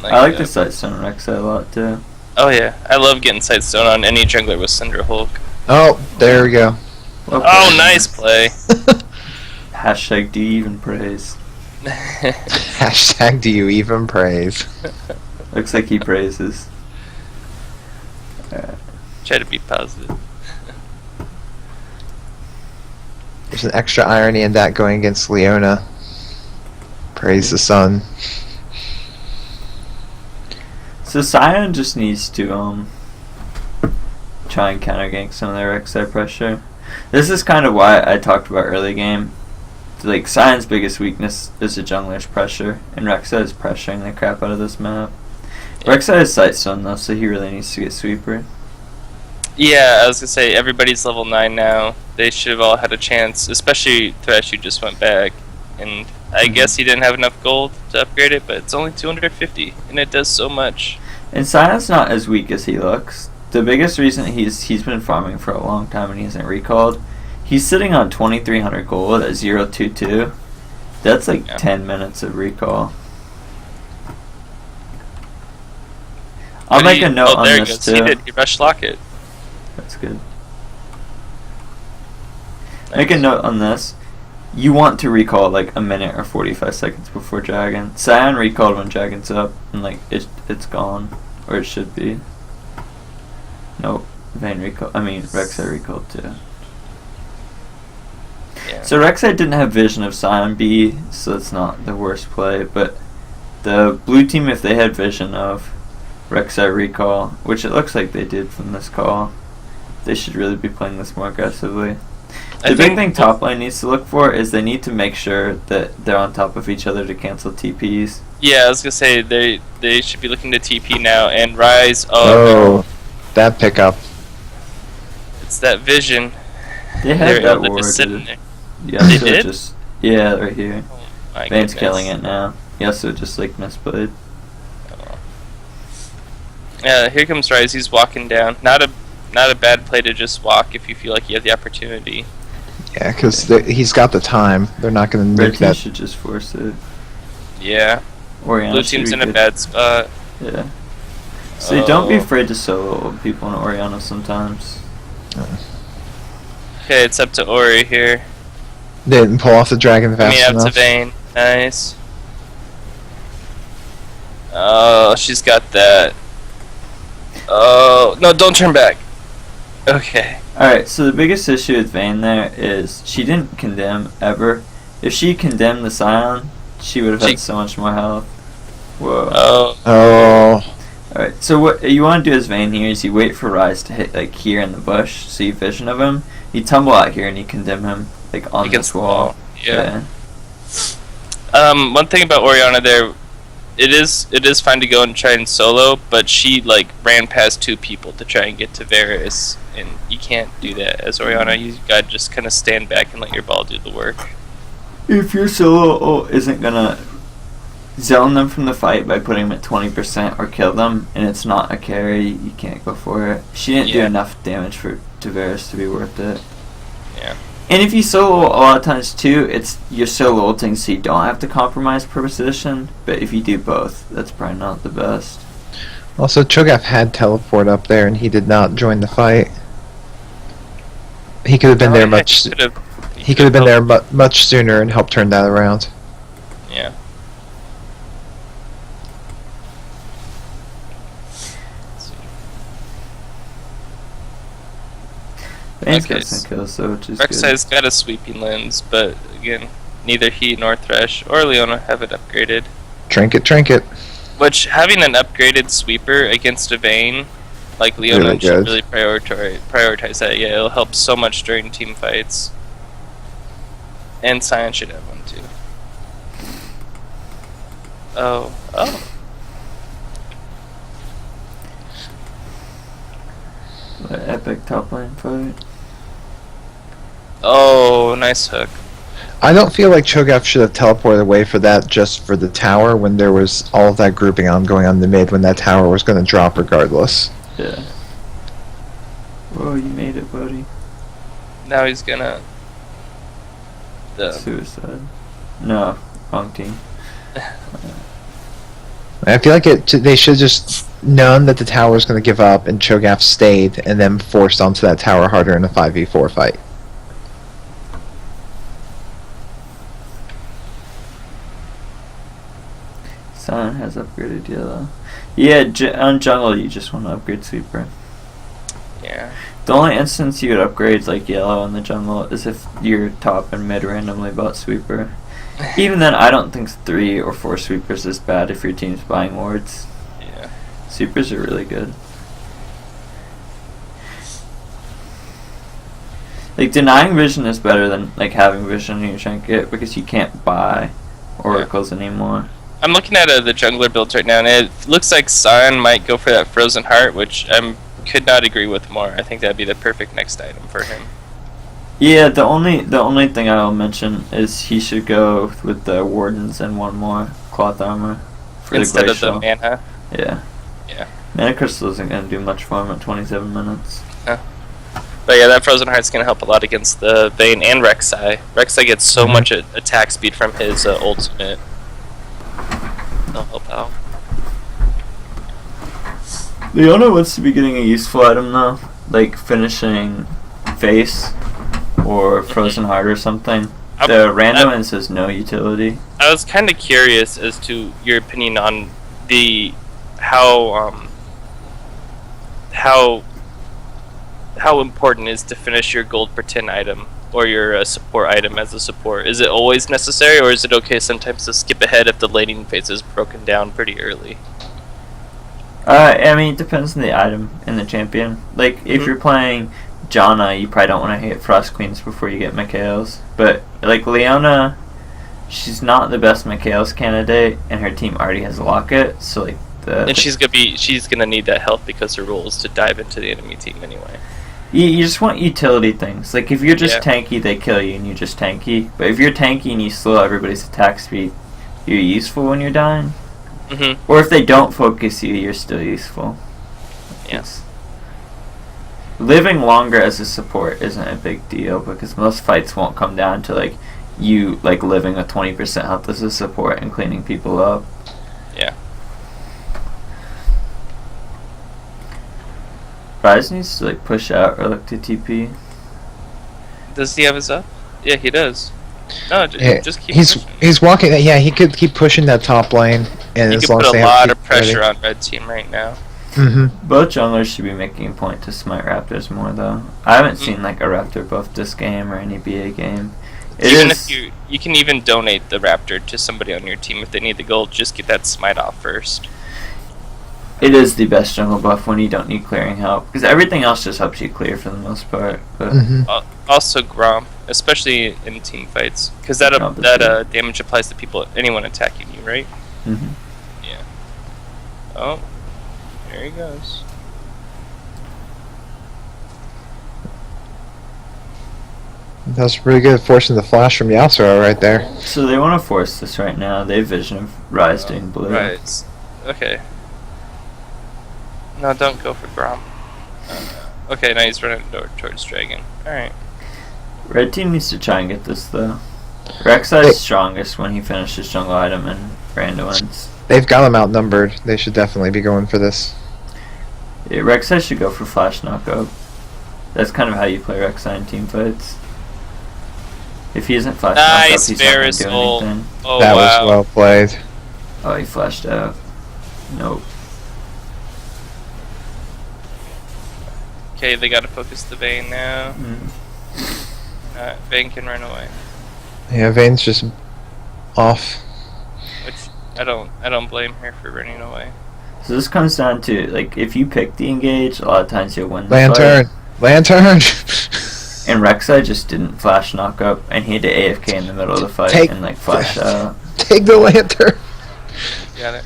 I like the Sightstone Rek'Sai a lot too. Oh yeah, I love getting Sightstone on any jungler with Cinder Hulk. Oh, there we go. Oh, nice play. Hashtag do you even praise? Hashtag do you even praise? Looks like he praises. Try to be positive. There's an extra irony in that going against Leona. Praise the sun. So Sion just needs to try and counter gank some of their Rek'Sai pressure. This is kind of why I talked about early game. Like, Sion's biggest weakness is the jungler's pressure, and Rek'Sai is pressuring the crap out of this map. Rek'Sai is Sightstone though, so he really needs to get sweeper. Yeah, I was gonna say everybody's level 9 now. They should have all had a chance, especially Thresh, who just went back. And I guess he didn't have enough gold to upgrade it, but it's only 250, and it does so much. And Sion's not as weak as he looks. The biggest reason he's been farming for a long time and he hasn't recalled, he's sitting on 2,300 gold at 022. That's like 10 minutes of recall. I'll make a note on this too. He did. He rushed Locket. That's good. Make a note on this. You want to recall like a minute or 45 seconds before Dragon. Sion recalled when Dragon's up, and like it's gone, or it should be. Nope, Vayne recall. I mean Rek'Sai recalled too. Yeah. So Rek'Sai didn't have vision of Sion B, so it's not the worst play. But the blue team, if they had vision of Rek'Sai recall, which it looks like they did from this call, they should really be playing this more aggressively. The big thing top lane needs to look for is they need to make sure that they're on top of each other to cancel TPs. Yeah, I was gonna say they should be looking to TP now and rise. Oh, that pickup. It's that vision. They had that ward. Yeah, they did? Yeah, right here. Oh my Vayne's goodness. killing it now. Yasuo just like misplayed. Yeah, here comes Rise. He's walking down. Not a bad play to just walk if you feel like you have the opportunity. Yeah, because he's got the time. They're not going to Red nuke team that. should just force it. Yeah. Orianna Blue team's should in be a good. bad spot. Yeah. So don't be afraid to solo people on Orianna sometimes. Okay, it's up to Ori here. They didn't pull off the dragon fast Coming up enough. to Vayne. Nice. Oh, she's got that. Oh, no, don't turn back. Okay. Alright, so the biggest issue with Vayne there is she didn't condemn ever. If she condemned the Sion, she would have had so much more health. Whoa. Oh. Alright, so what you want to do as Vayne here is you wait for Rise to hit like here in the bush, so you vision of him. You tumble out here and you condemn him like on Against this wall. Yeah. One thing about Orianna there, it is fine to go and try and solo, but she like ran past 2 people to try and get to Varus, and you can't do that as Orianna. You gotta just kind of stand back and let your ball do the work. If your solo isn't gonna zone them from the fight by putting them at 20% or kill them, and it's not a carry, you can't go for it. She didn't do enough damage for Varus to be worth it. Yeah. And if you solo a lot of times too, it's you're solo ulting, so you don't have to compromise per position. But if you do both, that's probably not the best. Also, Cho'Gath had teleport up there, and he did not join the fight. He could have been there much. He could have been there much sooner and helped turn that around. Yeah. Vayne's got some kills, so which is Rek'Sai's got a sweeping lens, but again, neither he nor Thresh or Leona have it upgraded. Trinket. Which, having an upgraded sweeper against a Vayne, like Leona, Really should good. really prioritize that. Yeah, it'll help so much during team fights. And Sion should have one too. Oh. What epic top lane fight. Oh, nice hook. I don't feel like Cho'Gath should have teleported away for that just for the tower when there was all of that grouping on going on the mid when that tower was going to drop regardless. Yeah. Whoa, you made it, buddy. Now he's gonna... Suicide. No, wrong team. I feel like they should have just known that the tower was going to give up and Cho'Gath stayed and then forced onto that tower harder in a 5v4 fight. Sion has upgraded yellow. Yeah, on jungle you just want to upgrade sweeper. Yeah. The only instance you would upgrade like yellow in the jungle is if your top and mid randomly bought sweeper. Even then, I don't think 3 or 4 sweepers is bad if your team's buying wards. Yeah. Sweepers are really good. Like, denying vision is better than, like, having vision in your trinket because you can't buy oracles anymore. I'm looking at the jungler builds right now, and it looks like Sion might go for that Frozen Heart, which I could not agree with more. I think that'd be the perfect next item for him. Yeah, the only thing I'll mention is he should go with the Wardens and one more cloth armor for Instead the of the glacial. mana. Yeah. Yeah. Mana Crystal isn't going to do much for him at 27 minutes. But yeah, that Frozen Heart's going to help a lot against the Vayne and Rek'Sai. Rek'Sai gets so much attack speed from his ultimate. They'll help out. Leona wants to be getting a useful item though, like finishing face or Frozen Heart or something. The random one says no utility. I was kind of curious as to your opinion on the how important it is to finish your gold per 10 item or your support item as a support. Is it always necessary, or is it okay sometimes to skip ahead if the laning phase is broken down pretty early? I mean, it depends on the item and the champion. Like, if you're playing Janna, you probably don't want to hit Frost Queens before you get Mikhails. But, like, Leona, she's not the best Mikhails candidate, and her team already has a Locket, so, like, and she's gonna need that health because her role is to dive into the enemy team anyway. You just want utility things. Like, if you're just tanky, they kill you, and you're just tanky. But if you're tanky and you slow everybody's attack speed, you're useful when you're dying. Or if they don't focus you, you're still useful. Yes. Living longer as a support isn't a big deal because most fights won't come down to like you like living with 20% health as a support and cleaning people up. Yeah. Rise needs to like push out or look to TP. Does he have his up? Yeah, he does. No, just keep pushing. He's walking. Yeah, he could keep pushing that top lane, and he as could long put as they a lot have of pressure on red team right now. Both junglers should be making a point to smite raptors more though. I haven't seen like a raptor buff this game or any BA game. If you can even donate the raptor to somebody on your team if they need the gold, just get that smite off first. It is the best jungle buff when you don't need clearing help because everything else just helps you clear for the most part. But also Gromp, especially in team fights, because that damage applies to anyone attacking you, right? Yeah. Oh, there he goes. That's pretty good, forcing the flash from Yasuo right there. So they want to force this right now. They have vision of Rise doing blue. Right. Okay. No, don't go for Gromp. Okay, now he's running towards Dragon. Alright. Red team needs to try and get this though. Rek'Sai's strongest when he finishes jungle item and random ones. They've got him outnumbered. They should definitely be going for this. Yeah, Rek'Sai should go for flash knockup. That's kind of how you play Rek'Sai in team fights. If he isn't flash knockup, he's not going to do anything. Oh, that was well played. Oh, he flashed out. Nope. Okay, they gotta focus the Vayne now. Vayne can run away. Yeah, Vayne's just off. Which I don't blame her for running away. So this comes down to like if you pick the engage, a lot of times you'll win. Lantern. And Rek'Sai just didn't flash knock up, and he had to AFK in the middle of the fight and like flash out. Take the lantern. Got it.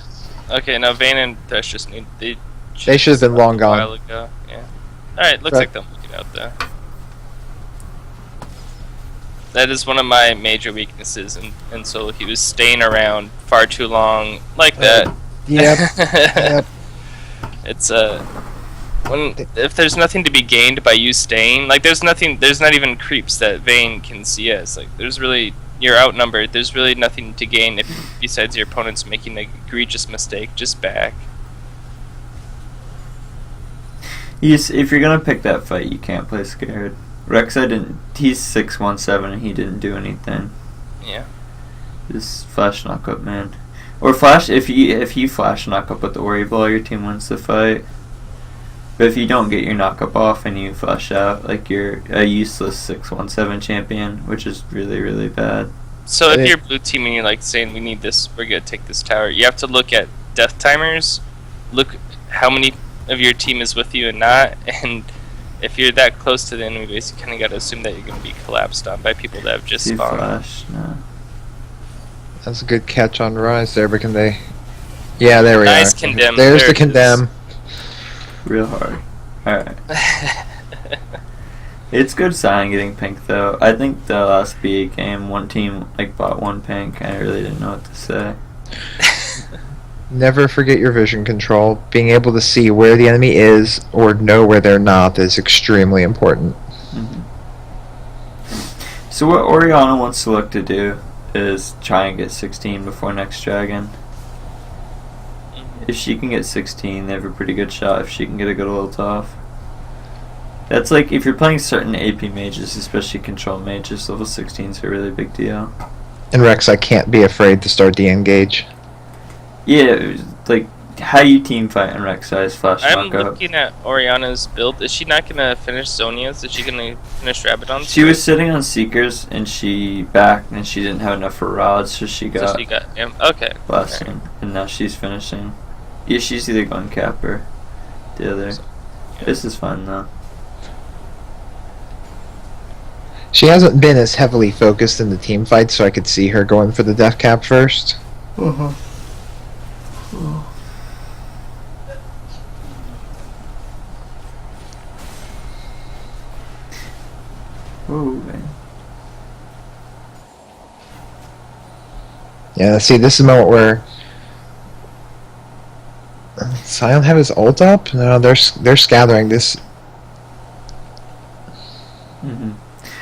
Okay, now Vayne and Thresh just need they should have been long gone. A while ago. Yeah. Alright, looks like they'll make it out there. That is one of my major weaknesses, and so he was staying around far too long like that. Yep. It's if there's nothing to be gained by you staying, like there's not even creeps that Vayne can see us. Like you're outnumbered. There's really nothing to gain besides your opponent's making an egregious mistake. Just back. If you're gonna pick that fight, you can't play scared. Rek'Sai didn't. He's 617 and he didn't do anything. Yeah. Just flash knock up, man. Or flash if you flash knock up with the Ori Ball, your team wins the fight. But if you don't get your knock up off and you flash out, like you're a useless 617 champion, which is really really bad. So if you're blue team and you're like saying we need this, we're gonna take this tower, you have to look at death timers, look how many of your team is with you and not, and if you're that close to the enemy base, you kind of got to assume that you're going to be collapsed on by people that have just spawned. Flash, no. That's a good catch on Rise there, but can they... Yeah, there we Nice are. condemn. There's There the it condemn. Real hard. Alright. It's good sign getting pink though. I think the last BA game, one team like bought one pink. I really didn't know what to say. Never forget your vision control. Being able to see where the enemy is or know where they're not is extremely important. Mm-hmm. So what Oriana wants to look to do is try and get 16 before next dragon. If she can get 16, they have a pretty good shot. If she can get a good ult off. That's like, if you're playing certain AP mages, especially control mages, level 16 is a really big deal. And Rex, I can't be afraid to start the engage. Yeah, like, how you team fight in Rek'Sai is flash I'm knockout. looking at Oriana's build. Is she not going to finish Zonia's? Is she going to finish Rabadon's? She was sitting on Seekers, and she backed, and she didn't have enough for rods, so she got okay. blasting, and now she's finishing. Yeah, she's either going cap or the other. This is fun, though. She hasn't been as heavily focused in the team fight, so I could see her going for the death cap first. Uh-huh. Oh, man. Yeah, see, this is the moment where Sion have his ult up? No, they're scattering this. Mm-hmm.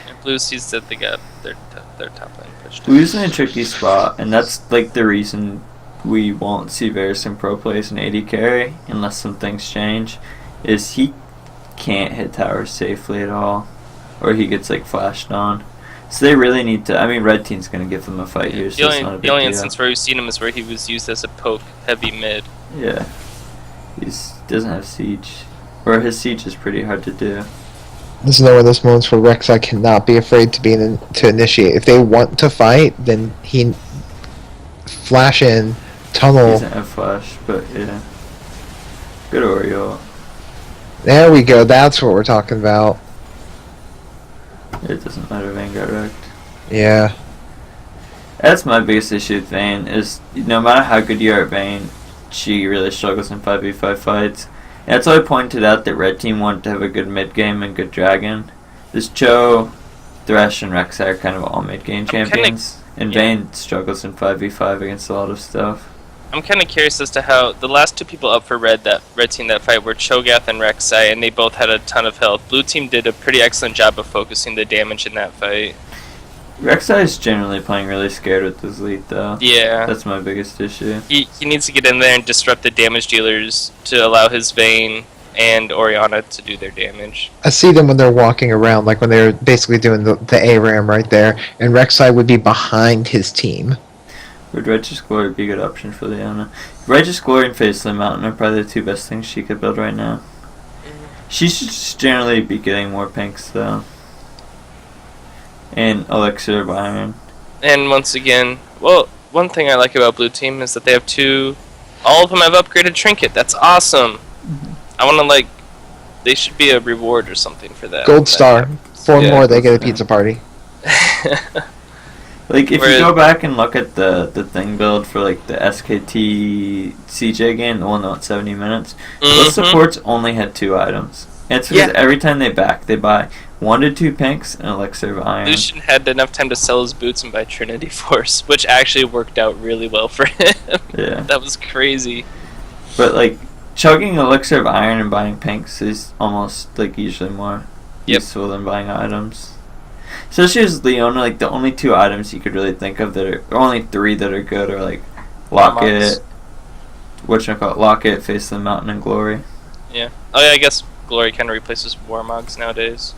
And Blue sees that they got their top lane pushed. Blue's in a tricky spot, and that's like the reason we won't see Varus in pro plays an AD carry unless some things change, is he can't hit towers safely at all, or he gets like flashed on. So they really need to. I mean, red team's gonna give them a fight here. So it's not a big The only deal. instance where we've seen him is where he was used as a poke heavy mid. Yeah, he doesn't have siege, or his siege is pretty hard to do. This is one of those moments where Rek'Sai cannot be afraid to initiate. If they want to fight, then he flash in, He tunnel. doesn't have flash, but yeah, good Oreo. There we go. That's what we're talking about. It doesn't matter. Vanguard wrecked. Yeah. That's my biggest issue with Vayne, is no matter how good you are at Vayne, she really struggles in 5v5 fights. And that's why I pointed out that red team wanted to have a good mid game and good dragon. This Cho, Thresh, and Rek'Sai are kind of all mid game champions, and Vayne struggles in 5v5 against a lot of stuff. I'm kind of curious as to how the last two people up for red team that fight were Cho'Gath and Rek'Sai, and they both had a ton of health. Blue team did a pretty excellent job of focusing the damage in that fight. Rek'Sai is generally playing really scared with his lead, though. Yeah. That's my biggest issue. He needs to get in there and disrupt the damage dealers to allow his Vayne and Oriana to do their damage. I see them when they're walking around, like when they're basically doing the ARAM right there, and Rek'Sai would be behind his team. Would Righteous Glory be a good option for Leona? Righteous Glory and Faceless Mountain are probably the two best things she could build right now. She should just generally be getting more pinks, though. And Elixir of Iron. And once again, well, one thing I like about Blue Team is that they have all of them have upgraded Trinket. That's awesome. I want to, they should be a reward or something for that. Gold star. 4 Yeah, more, they get a yeah. pizza party. Like, if you go back and look at the thing build for, like, the SKT CJ game, the one that went 70 minutes, those supports only had 2 items. And it's because every time they buy 1 to 2 pinks and Elixir of Iron. Lucian had enough time to sell his boots and buy Trinity Force, which actually worked out really well for him. Yeah. That was crazy. But, like, chugging Elixir of Iron and buying pinks is almost, like, usually more useful than buying items. Especially as Leona, like, the only 2 items you could really think of or only 3 that are good are, like, Locket, Locket, Face of the Mountain, and Glory. Yeah. Oh, yeah, I guess Glory kind of replaces Warmogs nowadays.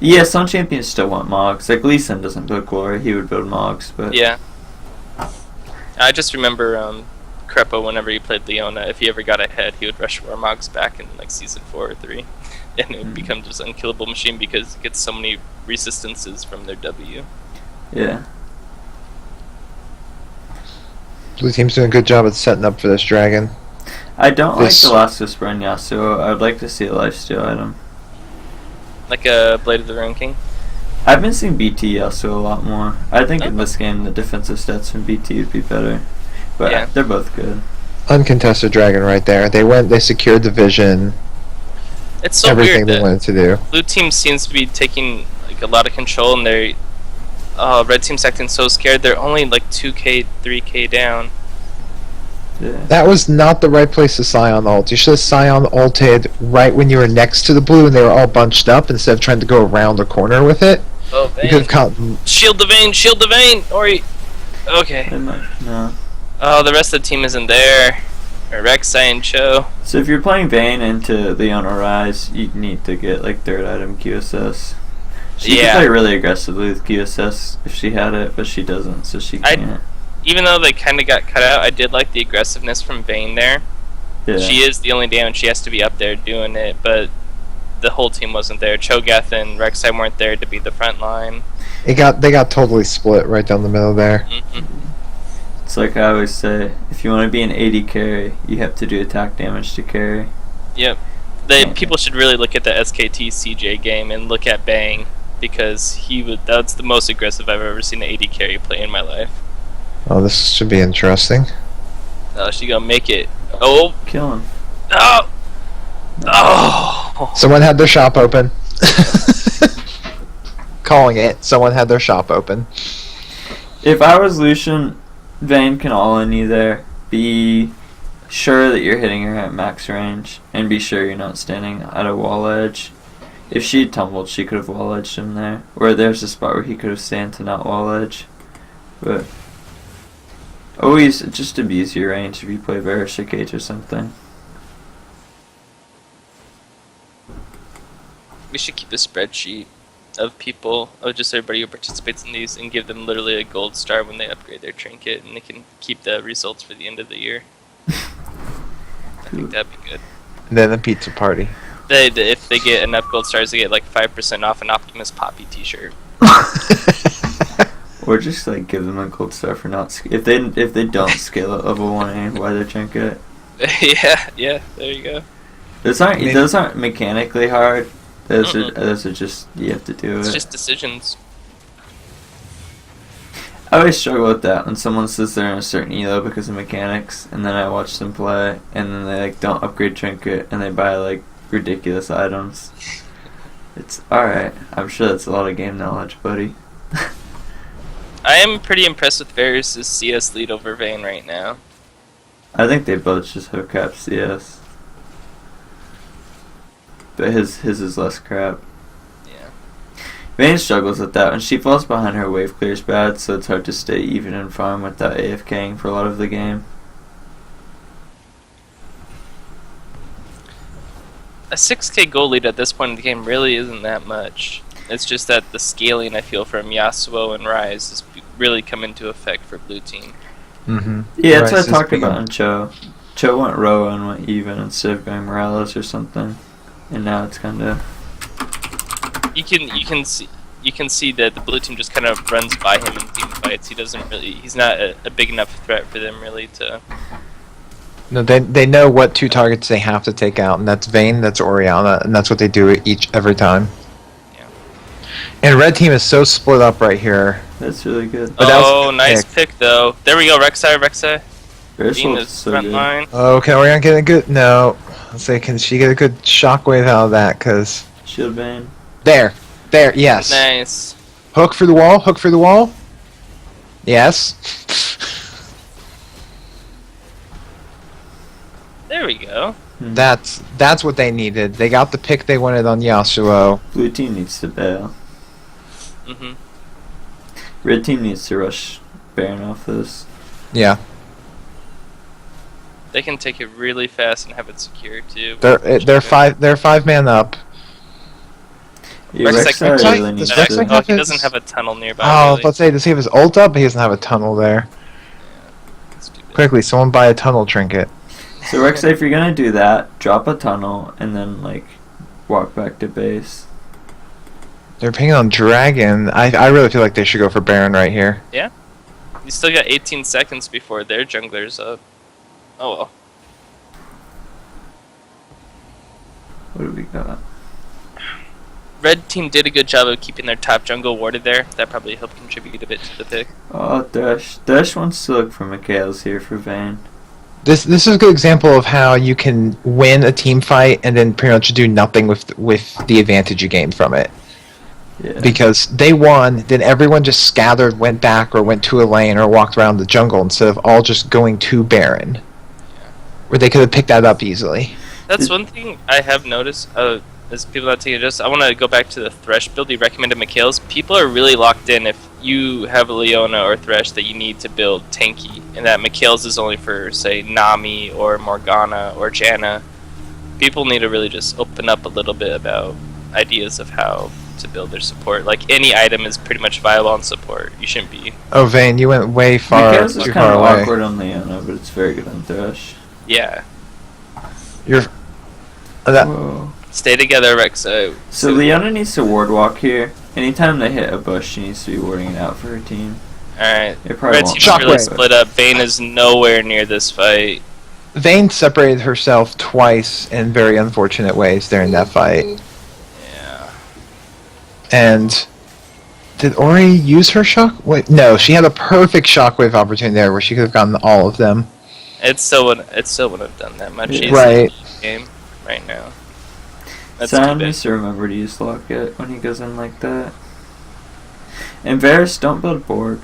Yeah, some champions still want Mogs. Like, Lee Sin doesn't build Glory, he would build Mogs, but... Yeah. I just remember Crepo, whenever he played Leona, if he ever got ahead, he would rush Warmogs back in, like, Season 4 or 3. And it would become just an unkillable machine because it gets so many resistances from their W. Yeah. Blue team's doing a good job at setting up for this dragon. I don't This- like the last Whisper on Yasuo. I would like to see a lifesteal item. Like a Blade of the Ruin King. I've been seeing BT Yasuo a lot more. I think in Okay. this game the defensive stats from BT would be better. But Yeah. they're both good. Uncontested dragon right there. They secured the vision, It's so everything weird they that wanted to do. blue team seems to be taking like a lot of control, and they're red team's acting so scared. They're only like 2k, 3k down. Yeah. That was not the right place to Scion ult. You should have Scion ulted right when you were next to the blue and they were all bunched up instead of trying to go around the corner with it. Oh, You could have caught. Shield the vein, shield the vein! Okay. They might, no. Oh, the rest of the team isn't there. Or Rek'Sai and Cho. So if you're playing Vayne into Leona Rise, you need to get like third item QSS. She could Yeah. play really aggressively with QSS if she had it, but she doesn't, so she can't. Even though they kind of got cut out, I did like the aggressiveness from Vayne there. Yeah. She is the only damage. She has to be up there doing it, but the whole team wasn't there. Cho'Gath and Rek'Sai weren't there to be the front line. They got totally split right down the middle there. It's like I always say, if you want to be an AD carry, you have to do attack damage to carry. Yep. People should really look at the SKT CJ game and look at Bang, because that's the most aggressive I've ever seen an AD carry play in my life. Oh, this should be interesting. Oh, she gonna make it. Oh! Kill him. Oh! Oh! Someone had their shop open. Calling it. Someone had their shop open. If I was Lucian, Vayne can all in you there. Be sure that you're hitting her at max range, and be sure you're not standing at a wall edge. If she tumbled, she could have wall edged him there. Or there's a spot where he could have stand to not wall edge. But always just abuse your range if you play Verishikate or something. We should keep a spreadsheet of people, of just everybody who participates in these, and give them literally a gold star when they upgrade their trinket, and they can keep the results for the end of the year. I think that'd be good. And then the pizza party. If they get enough gold stars, they get like 5% off an Optimus Poppy t-shirt. Or just like give them a gold star for not if they don't scale at level 1A, why their trinket. yeah, there you go. Those aren't mechanically hard. Those are just, you have to do It's it. just decisions. I always struggle with that when someone says they're in a certain elo because of mechanics, and then I watch them play, and then they like don't upgrade trinket, and they buy like ridiculous items. It's alright. I'm sure that's a lot of game knowledge, buddy. I am pretty impressed with Varys' CS lead over Vayne right now. I think they both just have crap CS. But his is less crap. Yeah. Vayne struggles with that. When she falls behind, her wave clears bad, so it's hard to stay even in farm without AFKing for a lot of the game. A 6k goal lead at this point in the game really isn't that much. It's just that the scaling, I feel, from Yasuo and Ryze has really come into effect for blue team. Mm-hmm. Yeah, that's what I talked about in Cho. Cho went Roa and went even instead of going Morales or something. And now it's kind of... You can see that the blue team just kind of runs by him in team fights. He's not a big enough threat for them really to... No, they know what two targets they have to take out, and that's Vayne, that's Orianna, and that's what they do every time. Yeah. And red team is so split up right here. That's really good. But that was Oh, a good nice pick though. There we go, Rek'Sai. Versal Being the is so front good. line. Oh, can Orianna get a good? No. Let's say, can she get a good shockwave out of that? Cause Shield Vayne. there, yes. Nice. Hook for the wall. Yes. There we go. That's what they needed. They got the pick they wanted on Yasuo. Blue team needs to bail. Mhm. Red team needs to rush Baron off this. Yeah, They can take it really fast and have it secure too. they're 5-man up. Yeah, Rek'Sai- Rek'Sai really Does needs Rek'Sai to... have he his- doesn't have a tunnel nearby. Oh, really. let's say, does he have his ult up? He doesn't have a tunnel there. That's too bad. Quickly, someone buy a tunnel trinket. So Rek'Sai, if you're gonna do that, drop a tunnel and then like walk back to base. They're pinging on Dragon. I really feel like they should go for Baron right here. You still got 18 seconds before their jungler's up. Oh well. What do we got? Red team did a good job of keeping their top jungle warded there. That probably helped contribute a bit to the pick. Oh, Dash. Dash wants to look for Mikhail's here for Vayne. This is a good example of how you can win a team fight and then pretty much do nothing with the advantage you gained from it. Yeah. Because they won, then everyone just scattered, went back, or went to a lane, or walked around the jungle instead of all just going to Baron. Where they could have picked that up easily. That's one thing I have noticed. As people not taking it, just I want to go back to the Thresh build you recommended Mikhail's. People are really locked in if you have a Leona or Thresh that you need to build tanky, and that Mikhail's is only for, say, Nami or Morgana or Janna. People need to really just open up a little bit about ideas of how to build their support. Like, any item is pretty much viable on support. You shouldn't be... Oh, Vayne, you went way Mikhail's is too kind far of away. awkward on Leona, but it's very good on Thresh. Yeah. You're... that, Whoa. Stay together, Rexa. So Leona needs to ward walk here. Anytime they hit a bush, she needs to be warding it out for her team. Alright. It probably Red won't team's really Shockwave. split up. Vayne is nowhere near this fight. Vayne separated herself twice in very unfortunate ways during that fight. Yeah. And did Ori use her shock? Wait, no, she had a perfect shockwave opportunity there where she could have gotten all of them. It still wouldn't have done that much Yeah. easier Right. in the game right now. That's Sam too needs to remember to use Locket when he goes in like that. And Varus, don't build Bork.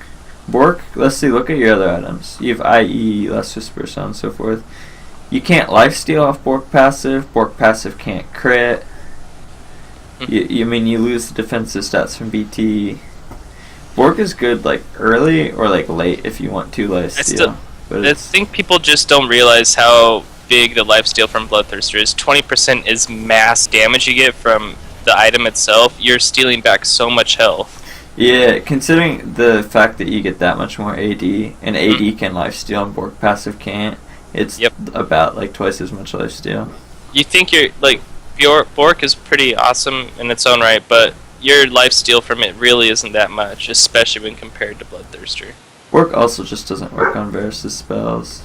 Bork, let's see, look at your other items. You have IE, Less Whisper, so on and so forth. You can't lifesteal off Bork passive. Bork passive can't crit. You lose the defensive stats from BT. Bork is good like early or like late if you want to lifesteal. But I it's, think people just don't realize how big the lifesteal from Bloodthirster is. 20% is mass damage you get from the item itself. You're stealing back so much health. yeah, considering the fact that you get that much more AD, and AD can lifesteal and Bork passive can't, it's about like twice as much lifesteal. You think you're like Bork is pretty awesome in its own right, but your lifesteal from it really isn't that much, especially when compared to Bloodthirster. Bork also just doesn't work on Varus' spells.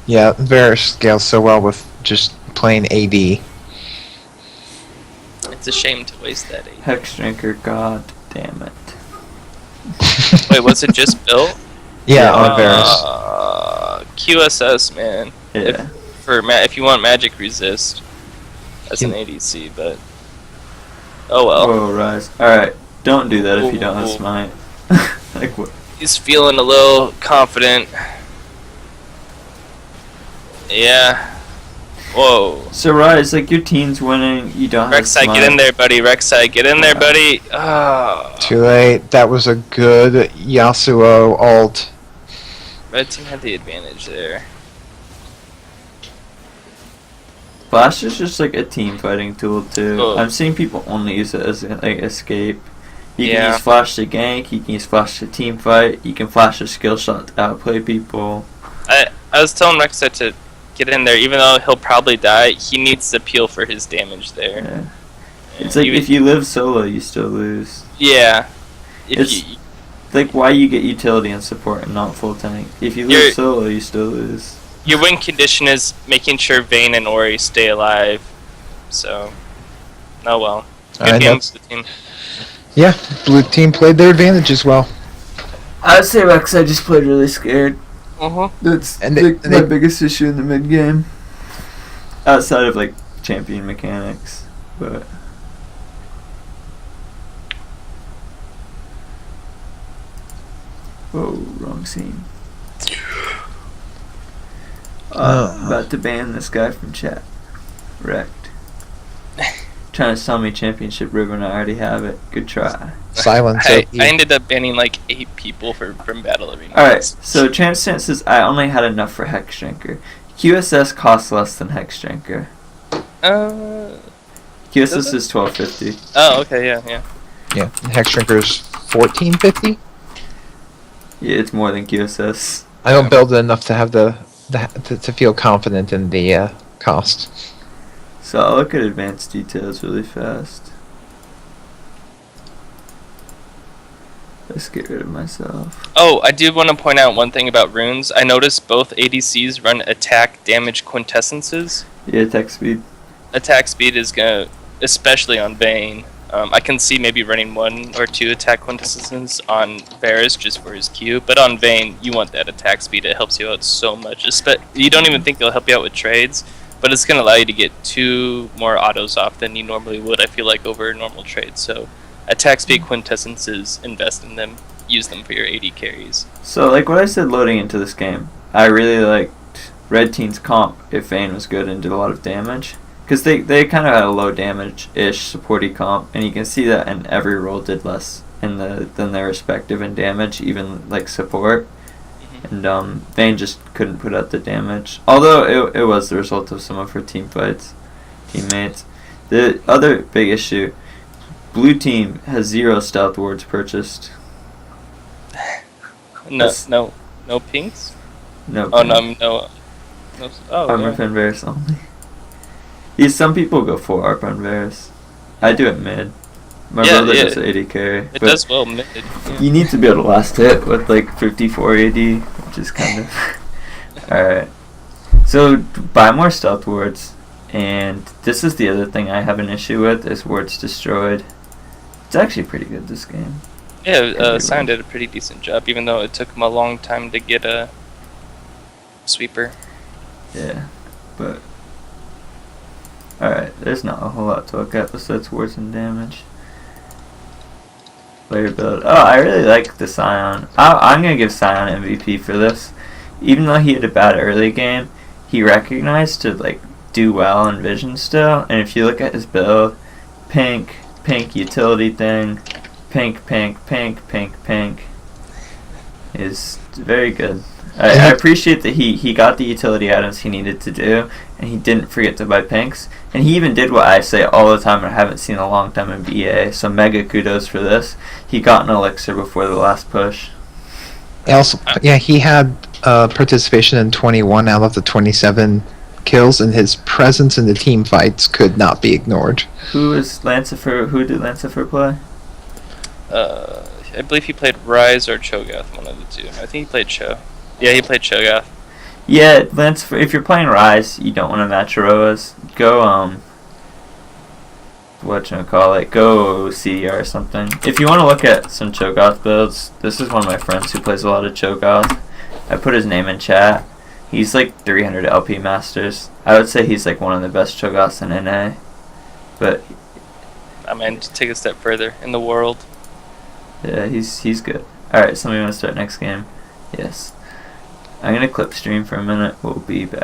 Yeah, Varus scales so well with just plain AD. It's a shame to waste that AD. Hex Drinker, god damn it. Wait, was it just built? Yeah, on Varus. QSS, man. Yeah. If you want magic resist as an ADC, but oh well. Whoa, Rise. Alright, don't do that if you don't have Ooh. Smite. Like what? He's feeling a little confident. Yeah. Whoa. So Rise, like your team's winning, you don't have Rek'Sai, Smite. get in there, buddy. Rek'Sai, get in there, buddy. Oh. Too late. That was a good Yasuo ult. Red team had the advantage there. Flash is just like a team fighting tool too. Oh. I'm seeing people only use it as like escape. You can Yeah. use Flash to gank, you can use Flash to team fight, you can Flash a skill shot to outplay people. I was telling Rek'Sai to get in there, even though he'll probably die. He needs to peel for his damage there. Yeah. It's like if you live solo, you still lose. Yeah. If It's- you, Like why you get utility and support and not full tank. If you live solo, you still lose. your win condition is making sure Vayne and Ori stay alive. So, oh well. Good Alright, game, that's- blue team. Yeah, blue team played their advantage as well. I'd say Rek'Sai just played really scared. That's And they- and they- biggest issue in the mid game. Outside of like champion mechanics, but whoa, wrong scene. About to ban this guy from chat. Wrecked. Trying to sell me championship ribbon, I already have it. Good try. Silence. I OP. ended up banning like 8 people from Battle Arena. Alright, so Chance says I only had enough for Hex Drinker. QSS costs less than Hex Drinker. QSS is $12.50. Oh, okay, yeah. Yeah, Hex Drinker's 1450. Yeah, it's more than QSS. I don't build it enough to have to feel confident in the cost. So I'll look at advanced details really fast. Let's get rid of myself. Oh, I do want to point out one thing about runes. I noticed both ADCs run attack damage quintessences. Yeah, attack speed. Attack speed is gonna, especially on Vayne. I can see maybe running 1 or 2 attack quintessences on Varus just for his Q, but on Vayne, you want that attack speed. It helps you out so much. You don't even think it'll help you out with trades, but it's gonna allow you to get 2 more autos off than you normally would, I feel like, over normal trades. So attack speed quintessences, invest in them, use them for your AD carries. So, like what I said loading into this game, I really liked Red Team's comp if Vayne was good and did a lot of damage. Because they kind of had a low damage-ish supporty comp, and you can see that in every role did less than their respective in damage, even like support. And Vayne just couldn't put out the damage. Although it was the result of some of her teammates. The other big issue, blue team has 0 stealth wards purchased. No pinks? No. Oh, no. Oh, Armor yeah. pen Varus only. Some people go for ARP on Varus. I do it mid. My brother does 80 carry. It does well mid. Yeah. You need to be able to last hit with like 54 AD, which is kind of... Alright. So, buy more stealth wards. And this is the other thing I have an issue with, is wards destroyed. It's actually pretty good this game. Yeah, Sion did a pretty decent job, even though it took him a long time to get a sweeper. Yeah, but... Alright, there's not a whole lot to look at besides wards and damage. Player build. Oh, I really like the Sion. I'm going to give Sion MVP for this. Even though he had a bad early game, he recognized to like do well in Vision still. And if you look at his build, pink utility thing, pink, is very good. I appreciate that he got the utility items he needed to do, and he didn't forget to buy pinks. And he even did what I say all the time and I haven't seen in a long time in BA, so mega kudos for this. He got an elixir before the last push. He had participation in 21 out of the 27 kills, and his presence in the team fights could not be ignored. Who did Lancifer play? I believe he played Rise or Cho'Gath, one of the two. I think he played Cho. Yeah, he played Cho'Gath. Yeah, Lancifer, if you're playing Rise, you don't want to match Heroas. Go, go CDR or something. If you want to look at some Cho'Gath builds, this is one of my friends who plays a lot of Cho'Gath. I put his name in chat. He's like 300 LP Masters. I would say he's like one of the best Cho'Gaths in NA. But I mean, to take a step further in the world. yeah, he's good. Alright, somebody want to start next game? Yes. I'm going to clip stream for a minute. We'll be back.